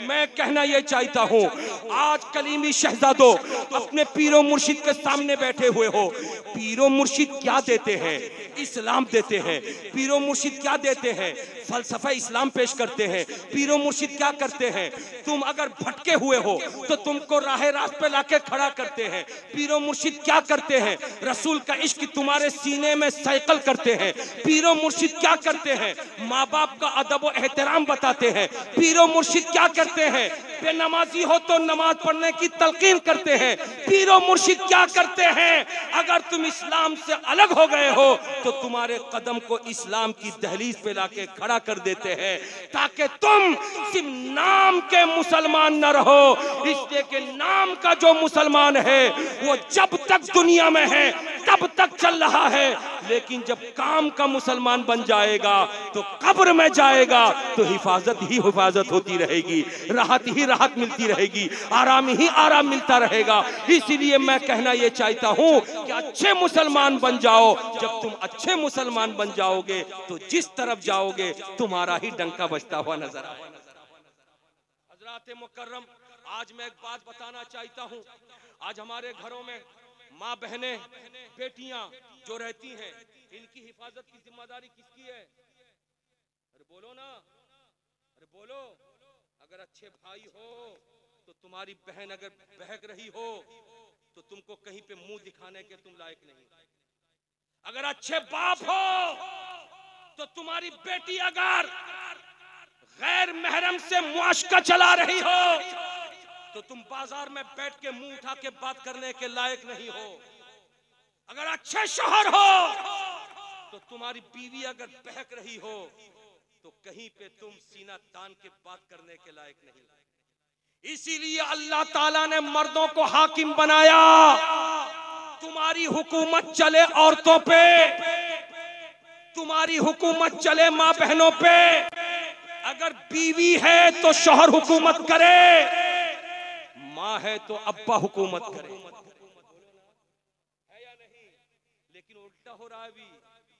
मैं कहना यह चाहता हूँ, आज कलीमी शहजादों अपने पीरो मुर्शिद के सामने बैठे हुए हो। पीरो मुर्शिद क्या देते हैं? इस्लाम देते हैं। पीरो मुर्शिद क्या देते हैं? फलसफा इस्लाम पेश करते हैं। पीरो मुर्शिद क्या करते हैं? तुम अगर भटके हुए हो तो तुमको राह रास्त पे लाके खड़ा करते हैं। पीरो मुर्शिद क्या करते हैं? रसूल का इश्क तुम्हारे सीने में साइकिल करते हैं। पीरो मुर्शिद क्या करते हैं? माँ बाप का अदब और एहतराम बताते हैं। पीरो मुर्शिद क्या करते हैं? बेनमाजी हो तो नमाज पढ़ने की तलकीन करते हैं। पीरो मुर्शिद क्या करते हैं? अगर तुम इस्लाम से अलग हो गए हो तो तुम्हारे कदम को इस्लाम की दहलीज पे लाके खड़ा कर देते हैं, ताकि तुम सिर्फ नाम के मुसलमान न रहो। इसलिए कि नाम का जो मुसलमान है वो जब तक दुनिया में है तब तक चल रहा है, लेकिन जब काम का मुसलमान बन जाएगा तो कब्र में जाएगा तो हिफाजत ही हिफाजत होती रहेगी, राहत ही राहत मिलती रहेगी, आराम ही आराम मिलता रहेगा। इसीलिए मैं कहना यह चाहता हूं कि अच्छे मुसलमान बन जाओ। जब तुम अच्छे मुसलमान बन जाओगे तो जिस तरफ जाओगे तुम्हारा ही डंका बजता हुआ नजर आएगा। हजरात मुकर्रम, आज मैं एक बात बताना चाहता हूं। आज हमारे घरों में माँ बहनें, बेटियां जो रहती हैं, इनकी हिफाजत की जिम्मेदारी किसकी है? अरे बोलो ना, अरे बोलो। अगर अच्छे भाई हो तो तुम्हारी बहन अगर बहक रही हो तो तुमको कहीं पे मुंह दिखाने के तुम लायक नहीं। अगर अच्छे बाप हो तो तुम्हारी बेटी अगर गैर महरम से मुआशका चला रही हो तो तुम बाजार में बैठ के मुंह उठा के बात करने के लायक नहीं हो। अगर अच्छे शोहर हो तो तुम्हारी बीवी अगर बहक रही हो तो कहीं पे तुम सीना तान के बात करने के लायक नहीं। इसीलिए अल्लाह ताला ने मर्दों को हाकिम बनाया। तुम्हारी हुकूमत चले औरतों पे, तुम्हारी हुकूमत चले माँ बहनों पे। अगर बीवी है तो शौहर हुकूमत करे, माँ है तो अब्बा हुकूमत करे, है या नहीं? लेकिन उल्टा हो रहा है भी,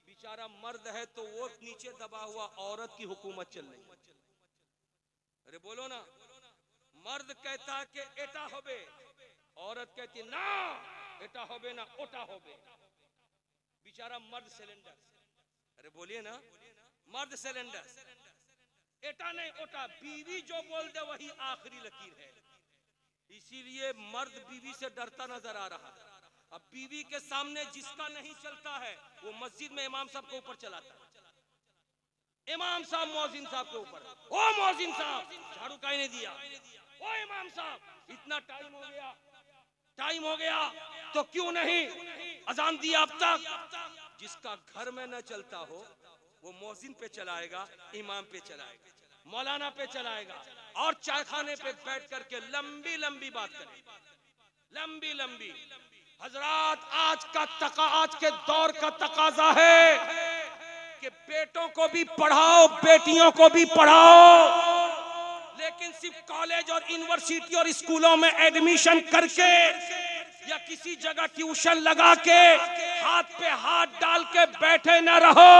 बेचारा मर्द है तो वो नीचे दबा हुआ औरत की हुकूमत चल रही। अरे बोलो ना, मर्द कहता कि एटा होबे, औरत कहती ना एटा होबे ना ओटा होबे। बेचारा मर्द सिलेंडर, अरे बोलिए ना, मर्द सिलेंडर, एटा नहीं ओटा, बीवी जो बोल दे वही आखिरी लकीर है। इसीलिए मर्द बीवी से डरता नजर आ रहा है। अब बीवी के सामने जिसका नहीं चलता है वो मस्जिद में इमाम साहब के ऊपर चलाता है। इमाम साहब मौजिन साहब के ऊपर, ओ मौजिन साहब झाड़ू काहे नहीं दिया, ओ इमाम साहब इतना टाइम हो गया, टाइम हो गया तो क्यों नहीं अजान दिया अब तक। जिसका घर में न चलता हो वो मौजिन पे चलाएगा, इमाम पे चलाएगा, मौलाना पे चलाएगा और चाय खाने पे बैठ करके लंबी लंबी बात करेगा, लंबी लंबी। हजरात, आज के दौर का तकाजा है कि बेटों को भी पढ़ाओ, बेटियों को भी पढ़ाओ, लेकिन सिर्फ कॉलेज और यूनिवर्सिटी और स्कूलों में एडमिशन करके या किसी जगह ट्यूशन लगा के हाथ पे हाथ डाल के बैठे न रहो,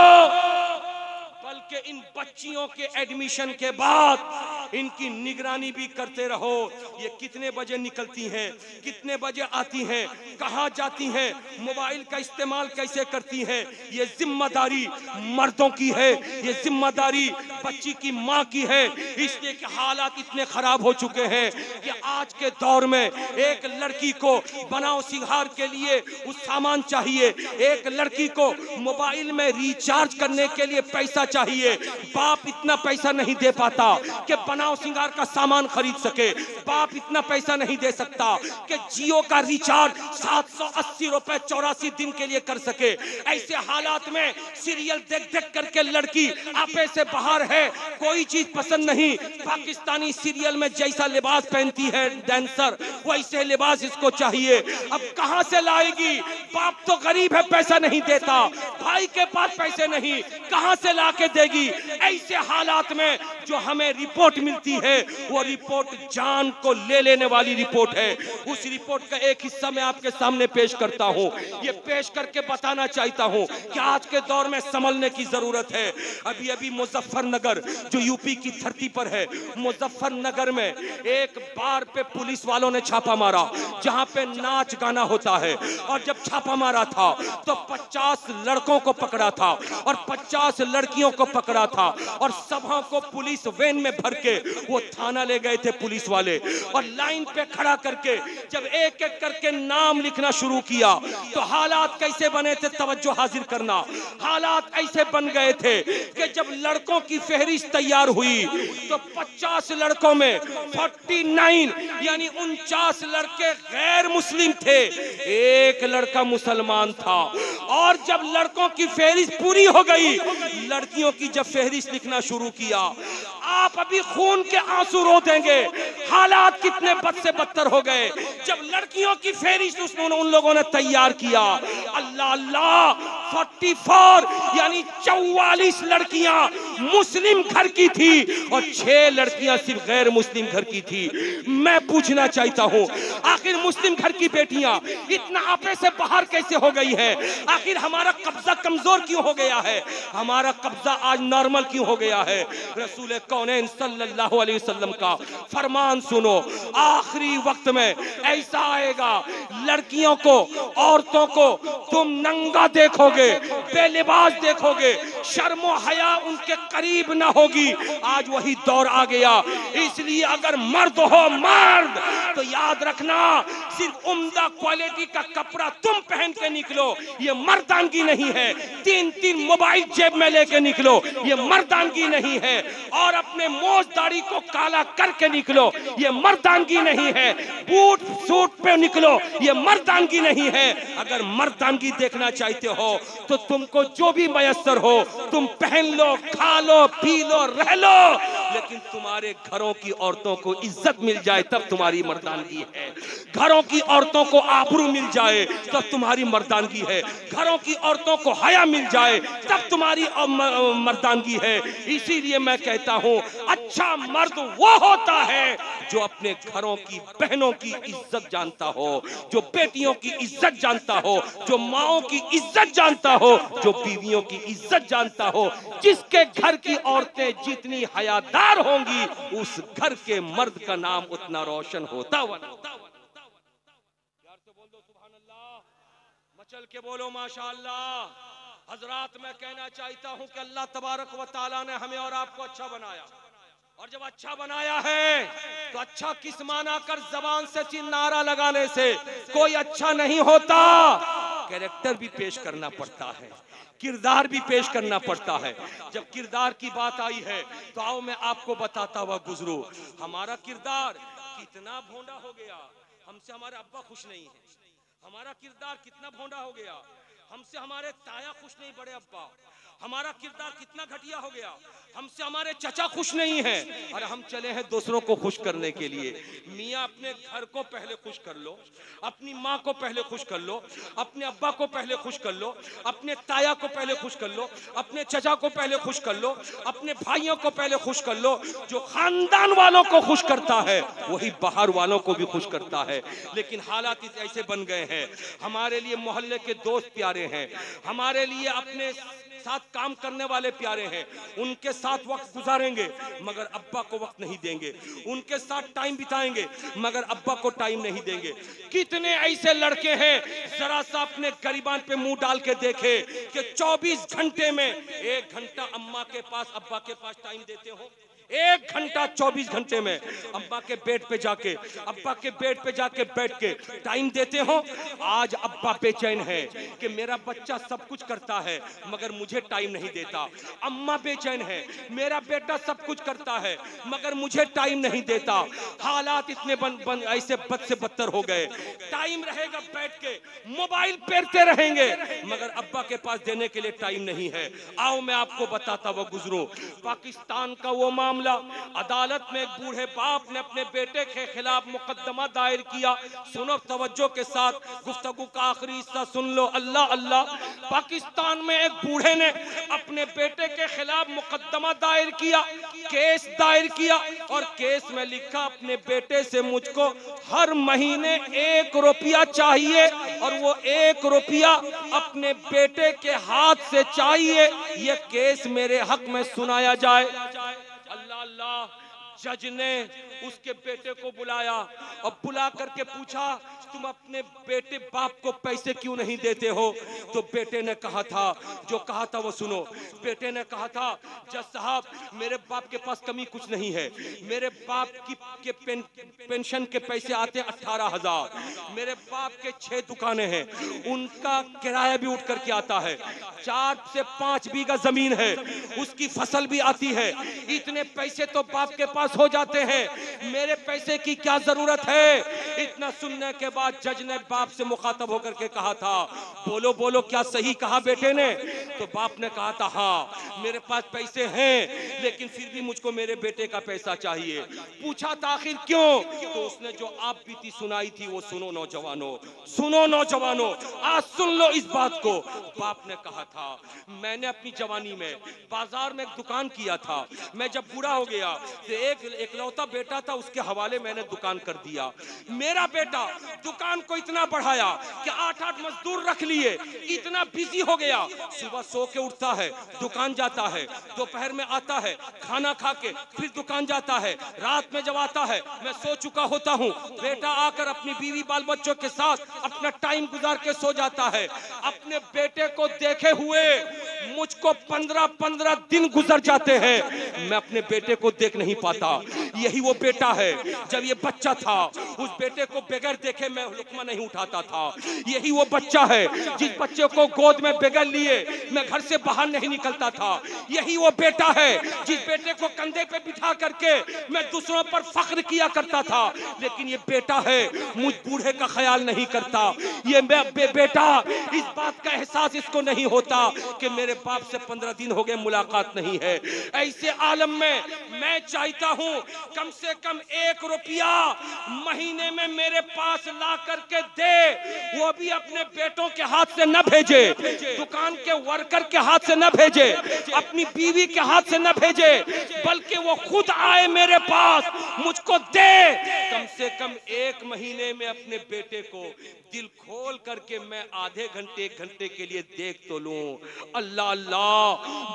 बल्कि इन बच्चियों के एडमिशन के बाद इनकी निगरानी भी करते रहो। ये कितने बजे निकलती हैं, कितने बजे आती हैं, कहाँ जाती हैं, मोबाइल का इस्तेमाल कैसे करती हैं, ये जिम्मेदारी मर्दों की है, ये जिम्मेदारी बच्ची की माँ की है। इसलिए कि हालात इतने खराब हो चुके हैं कि आज के दौर में एक लड़की को बनाओ सिंगार के लिए उस सामान चाहिए, एक लड़की को मोबाइल में रिचार्ज करने के लिए पैसा चाहिए। बाप इतना पैसा नहीं दे पाता कि बनाओ सिंगार का सामान खरीद सके, बाप इतना पैसा नहीं दे सकता कि जियो का रिचार्ज 780 रुपए 84 दिन के लिए कर सके। ऐसे हालात में सीरियल देख देख करके लड़की आपे से बाहर है, कोई चीज पसंद नहीं। पाकिस्तानी सीरियल में जैसा लिबास पहनती है डांसर, वैसे लिबास इसको चाहिए। अब कहां से लाएगी? बाप तो गरीब है, पैसा नहीं देता, भाई के पास पैसे नहीं, कहां से ला के देगी? ऐसे हालात में जो हमें रिपोर्ट मिलती है वो रिपोर्ट जान को ले लेने वाली रिपोर्ट है। उस रिपोर्ट का एक हिस्सा मैं आपके सामने पेश करता हूं। ये पेश करके बताना चाहता हूं कि आज के दौर में संभलने की जरूरत है। अभी अभी मुजफ्फरनगर जो यूपी की धरती पर है, मुजफ्फरनगर में एक बार पे पुलिस वालों ने छापा मारा जहां पे नाच गाना होता है, और जब छापा मारा था तो 50 लड़कों को पकड़ा था और 50 लड़कियों को पकड़ा था, और सबों को पुलिस वैन में भर के वो थाना ले गए थे पुलिस वाले। और लाइन पे खड़ा करके जब एक एक करके नाम लिखना शुरू किया तो हालात कैसे बने थे, तवज्जो हाजिर करना। हालात ऐसे बन गए थे कि जब लड़कों की फहरिस्त तैयार हुई तो 50 लड़कों में 49 यानी 49 लड़के गैर मुस्लिम थे, एक लड़का मुसलमान था। और जब लड़कों की फहरिस्त पूरी हो गई, लड़कियों की जब फहरिस्त लिखना शुरू किया, आप अभी खून के आंसू रो देंगे। हालात कितने बद से बदतर हो गए जब लड़कियों की फहरिस्त उन लोगों ने तैयार किया। अल्लाह अल्लाह, 44 यानी 44 लड़कियां मुस्लिम घर की थी और 6 लड़कियां सिर्फ गैर मुस्लिम घर की थी। मैं पूछना चाहता हूं, आखिर मुस्लिम घर की बेटियां इतना आपे से बाहर कैसे हो गई है? आखिर हमारा कब्जा कमजोर क्यों हो गया है? हमारा कब्जा आज नॉर्मल क्यों हो गया है? रसूल कौनैन सल्लल्लाहु अलैहि वसल्लम का फरमान सुनो, आखिरी वक्त में ऐसा आएगा, लड़कियों को, औरतों को तुम नंगा देखोगे, बेलिबास देखोगे, शर्मो हया उनके करीब ना होगी। आज वही दौर आ गया। इसलिए अगर मर्द हो मर्द तो याद रखना, सिर्फ उम्दा क्वालिटी का कपड़ा तुम पहन के निकलो, ये मर्दानगी नहीं है। 3-3 मोबाइल जेब में लेके निकलो, ये मर्दानगी नहीं है। और अपने मोछ दाढ़ी को काला करके निकलो, ये मर्दानगी नहीं है। बूट सूट पे निकलो, ये मर्दानगी नहीं है। अगर मर्दानगी देखना चाहते हो तो तुमको जो भी मयस्सर हो तुम पहन लो, खा लो, पी लो, रह लो, लेकिन तुम्हारे घरों की औरतों को इज्जत मिल जाए तब तुम्हारी मर्दानगी है। घरों की औरतों को आबरू मिल जाए तब तुम्हारी मर्दानगी है। घरों की औरतों को हया मिल जाए तब तुम्हारी मर्दानगी है। इसीलिए मैं कहता हूं, अच्छा मर्द वो होता है जो अपने घरों की बहनों की इज्जत जानता हो, जो बेटियों की इज्जत जानता हो, जो माओं की इज्जत जानता हो, जो बीवियों की इज्जत जानता हो। जिसके घर की औरतें जितनी हयादार होंगी उस घर के मर्द का नाम उतना रोशन होता हुआ। यार तो बोल दो सुभान अल्लाह, मचल के बोलो माशाअल्लाह। हजरात, मैं कहना चाहता हूं कि अल्लाह तबारक व तआला ने हमें और आपको अच्छा बनाया, और जब अच्छा बनाया है तो अच्छा किस माना कर जबान से नारा लगाने से कोई अच्छा नहीं होता। कैरेक्टर भी पेश करना पड़ता है, किरदार भी पेश करना पड़ता है। जब किरदार की बात आई है तो आओ मैं आपको बताता हुआ गुजरू, हमारा किरदार कितना भोंडा हो गया। हमसे हमारे अब्बा खुश नहीं है। हमारा किरदार कितना भोंडा हो गया, हमसे हमारे ताया खुश नहीं, बड़े अब्बा। हमारा किरदार कितना घटिया हो गया, हमसे हमारे चचा खुश नहीं है। और हम चले हैं दूसरों को खुश करने के लिए। मियाँ अपने घर को पहले खुश कर लो, अपनी माँ को पहले खुश कर लो, अपने अब्बा को पहले खुश कर लो, अपने ताया को पहले खुश कर लो, अपने चचा को पहले खुश कर लो, अपने भाइयों को पहले खुश कर लो। जो खानदान वालों को खुश करता है वही बाहर वालों को भी खुश करता है। लेकिन हालात ऐसे बन गए हैं, हमारे लिए मोहल्ले के दोस्त प्यारे हैं, हमारे लिए अपने साथ काम करने वाले प्यारे हैं, उनके साथ वक्त गुजारेंगे मगर अब्बा को वक्त नहीं देंगे, उनके साथ टाइम बिताएंगे मगर अब्बा को टाइम नहीं देंगे। कितने ऐसे लड़के हैं, जरा सा अपने गरीबान पे मुंह डाल के देखे कि 24 घंटे में 1 घंटा अम्मा के पास अब्बा के पास टाइम देते हो। 1 घंटा 24 घंटे में अब्बा के बेड पे जाके, अब्बा के बेड पे जाके बैठ के टाइम देते हो। आज अब्बा बेचैन है कि मेरा बच्चा सब कुछ करता है मगर मुझे टाइम नहीं देता। अम्मा बेचैन है, मेरा बेटा सब कुछ करता है मगर मुझे टाइम नहीं देता। हालात इतने ऐसे बद से बदतर हो गए। टाइम रहेगा बैठ के मोबाइल पेरते रहेंगे मगर अब्बा के पास देने के लिए टाइम नहीं है। आओ मैं आपको बताता हुआ गुजरूं, पाकिस्तान का वो मामला, अदालत में एक बूढ़े बाप ने अपने बेटे के खिलाफ मुकदमा दायर किया। सुनो तवज्जो के साथ, गुफ्तगू का आखिरी हिस्सा सुन लो। अल्लाह अल्लाह। पाकिस्तान में एक बूढ़े ने अपने बेटे के खिलाफ मुकदमा दायर किया, केस दायर किया और केस में लिखा अपने बेटे से मुझको हर महीने 1 रुपया चाहिए और वो 1 रुपया अपने बेटे के हाथ से चाहिए। ये केस मेरे हक में सुनाया जाए। अल्लाह अल्लाह। जज ने उसके बेटे को बुलाया और बुला करके पूछा, तुम अपने बेटे बाप को पैसे क्यों नहीं देते हो? तो बेटे ने कहा था, जो कहा था वो सुनो। बेटे ने कहा था, जज साहब मेरे बाप के पास कमी कुछ नहीं है, मेरे बाप के पेंशन के पैसे आते 18,000, मेरे बाप के 6 दुकानें हैं, उनका किराया भी उठ करके आता है, 4 से 5 बीघा जमीन है, उसकी फसल भी आती है। इतने पैसे तो बाप के पास हो जाते हैं, मेरे पैसे की क्या जरूरत है? इतना सुनने के बाद जज ने बाप से मुखातब होकर के कहा था, बोलो बोलो क्या सही कहा बेटे ने? तो बाप ने कहा था, हाँ मेरे पास पैसे हैं लेकिन फिर भी मुझको मेरे बेटे का पैसा चाहिए। पूछा था आखिर क्यों? तो उसने जो आप बीती सुनाई थी वो सुनो नौजवानों, सुनो नौजवानों, आज सुन लो इस बात को। बाप ने कहा था, मैंने अपनी जवानी में बाजार में एक दुकान किया था, मैं जब बूढ़ा हो गया तो एक इकलौता बेटा था, उसके हवाले मैंने दुकान कर दिया। मेरा बेटा दुकान को इतना बढ़ाया कि 8-8 मजदूर रख लिए, इतना बिजी हो गया, सुबह सो के उठता है, दुकान जाता है, दोपहर में आता है, खाना खा के फिर दुकान जाता है, रात में जब आता है मैं सो चुका होता हूँ, बेटा आकर अपनी बीवी बाल बच्चों के साथ अपना टाइम गुजार के सो जाता है। अपने बेटे को देखे हुए मुझको 15-15 दिन गुजर जाते हैं, मैं अपने बेटे को देख नहीं पाता। यही वो बेटा है। जब ये बच्चा था उस बेटे को बगैर देखे मैं लुकमा नहीं उठाता था। यही वो बच्चा है जिस बच्चे को गोद में बगैर लिए मैं घर से बाहर नहीं निकलता था। यही वो बेटा है जिस बेटे को कंधे पे बिठा करके मैं दूसरों पर फख्र किया करता था। लेकिन ये बेटा है मुझ बूढ़े का ख्याल नहीं करता। ये बेटा, इस बात का एहसास इसको नहीं होता कि मेरे बाप से 15 दिन हो गए मुलाकात नहीं है। ऐसे आलम में मैं चाहता हूं कम से कम 1 रुपया महीने में मेरे पास ला करके दे। वो भी अपने बेटों के हाथ से न भेजे, दुकान के वर्कर के हाथ से न भेजे, अपनी बीवी के हाथ से न भेजे, बल्कि वो खुद आए मेरे पास, मुझको दे। कम से कम 1 महीने में अपने बेटे को दिल खोल करके मैं आधे घंटे 1 घंटे के लिए देख तो लूं। अल्लाह अल्लाह,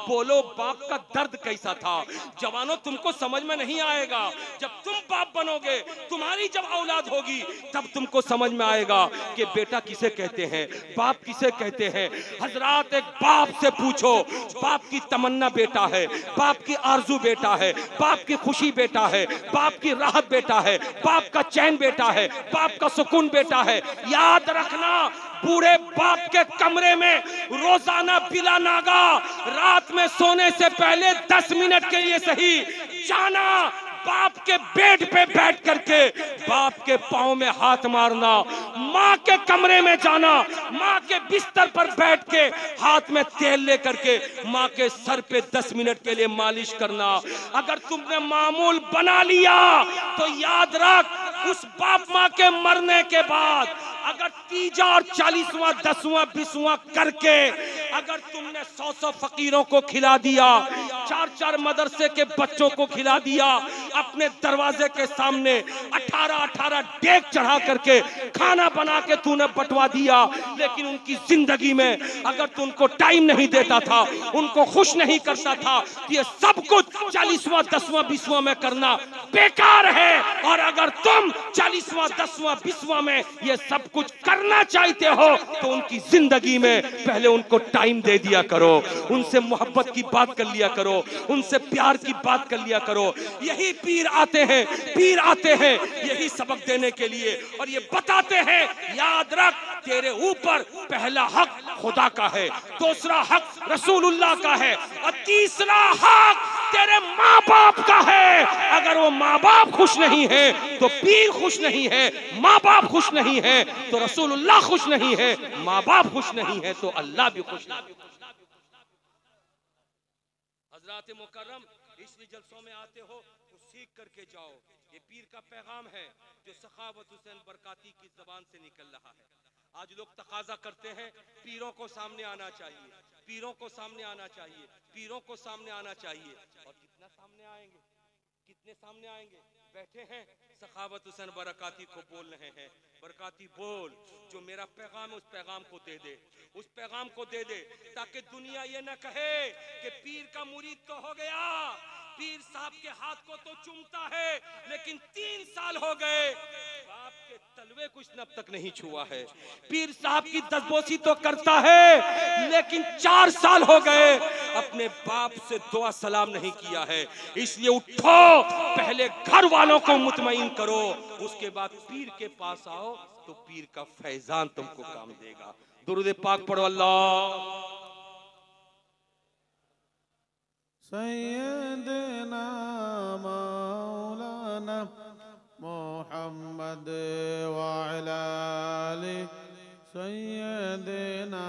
बोलो बाप का दर्द कैसा था। जवानों, तुमको समझ में नहीं आएगा। जब तुम बाप बनोगे, तुम्हारी जब औलाद होगी, तब तुमको समझ में आएगा कि बेटा किसे कहते हैं, बाप किसे कहते हैं। हजरात, एक बाप से पूछो, बाप की तमन्ना बेटा है, बाप की आरजू बेटा है, बाप की खुशी बेटा है, बाप की राहत बेटा है, बाप का चैन बेटा है, बाप का सुकून बेटा है। याद रखना, बूढ़े बाप के कमरे में रोजाना बिला नागा रात में सोने से पहले 10 मिनट के लिए सही जाना, बाप के बेड पे बैठ करके बाप के पांव में हाथ मारना, माँ के कमरे में जाना, माँ के बिस्तर पर बैठ के हाथ में तेल लेकर के माँ के सर पे 10 मिनट के लिए मालिश करना। अगर तुमने मामूल बना लिया तो याद रख, उस बाप माँ के मरने के बाद अगर 30 और 40वां 10वां 20वां करके अगर तुमने 100 फकीरों को खिला दिया, 4 मदरसे के बच्चों को खिला दिया, अपने दरवाजे के सामने 18 डेग चढ़ा करके खाना बना के तूने बंटवा दिया, लेकिन उनकी जिंदगी में अगर तू उनको टाइम नहीं देता था, उनको खुश नहीं करता था, ये सब कुछ 40वां 10वां 20वां में करना बेकार है। और अगर तुम 40वां 10वां 20वां में ये सब कुछ करना चाहते हो तो उनकी जिंदगी में पहले उनको टाइम दे दिया करो, उनसे मोहब्बत की बात कर लिया करो, उनसे प्यार की बात कर लिया करो। यही पीर आते हैं, पीर आते हैं यही सबक देने के लिए, और ये बताते हैं याद रख, तेरे ऊपर पहला हक खुदा का है, दूसरा हक रसूलुल्लाह का है, और तीसरा हक तेरे माँ बाप का है। अगर वो माँ बाप खुश नहीं है तो पीर खुश नहीं है, माँ बाप खुश नहीं है तो रसूलुल्लाह खुश नहीं है, माँ बाप खुश नहीं है तो अल्लाह भी खुश नहीं। हजरात मुकर्रम, इसलिए जलसों में आते हो तो सीख करके जाओ। ये पीर का पैगाम है जो सखावत हुसैन बरकाती की जबान से निकल रहा है। आज लोग तकाजा करते हैं पीरों को सामने आना चाहिए, पीरों को सामने आना चाहिए, पीरों को सामने आना चाहिए। और कितना सामने आएंगे, कितने सामने आएंगे? बैठे हैं, सखावत हुसैन बरकाती को बोल रहे हैं, बरकाती बोल, जो मेरा पैगाम है उस पैगाम को दे दे, उस पैगाम को दे दे, ताकि दुनिया ये न कहे कि पीर का मुरीद तो हो गया, पीर साहब के हाथ को तो चूमता है, लेकिन 3 साल हो गए बाप के तलवे को इसने अब तक नहीं छुआ है। पीर साहब की दस्तबोसी तो करता है, लेकिन 4 साल हो गए अपने बाप से दुआ सलाम नहीं किया है। इसलिए उठो, पहले घर वालों को मुतमईन करो, उसके बाद पीर के पास आओ तो पीर का फैजान तुमको काम देगा। दुरूद पाक पढ़ो। अल्लाह सैयदना मौलाना मोहम्मद व अला आलि सैयदना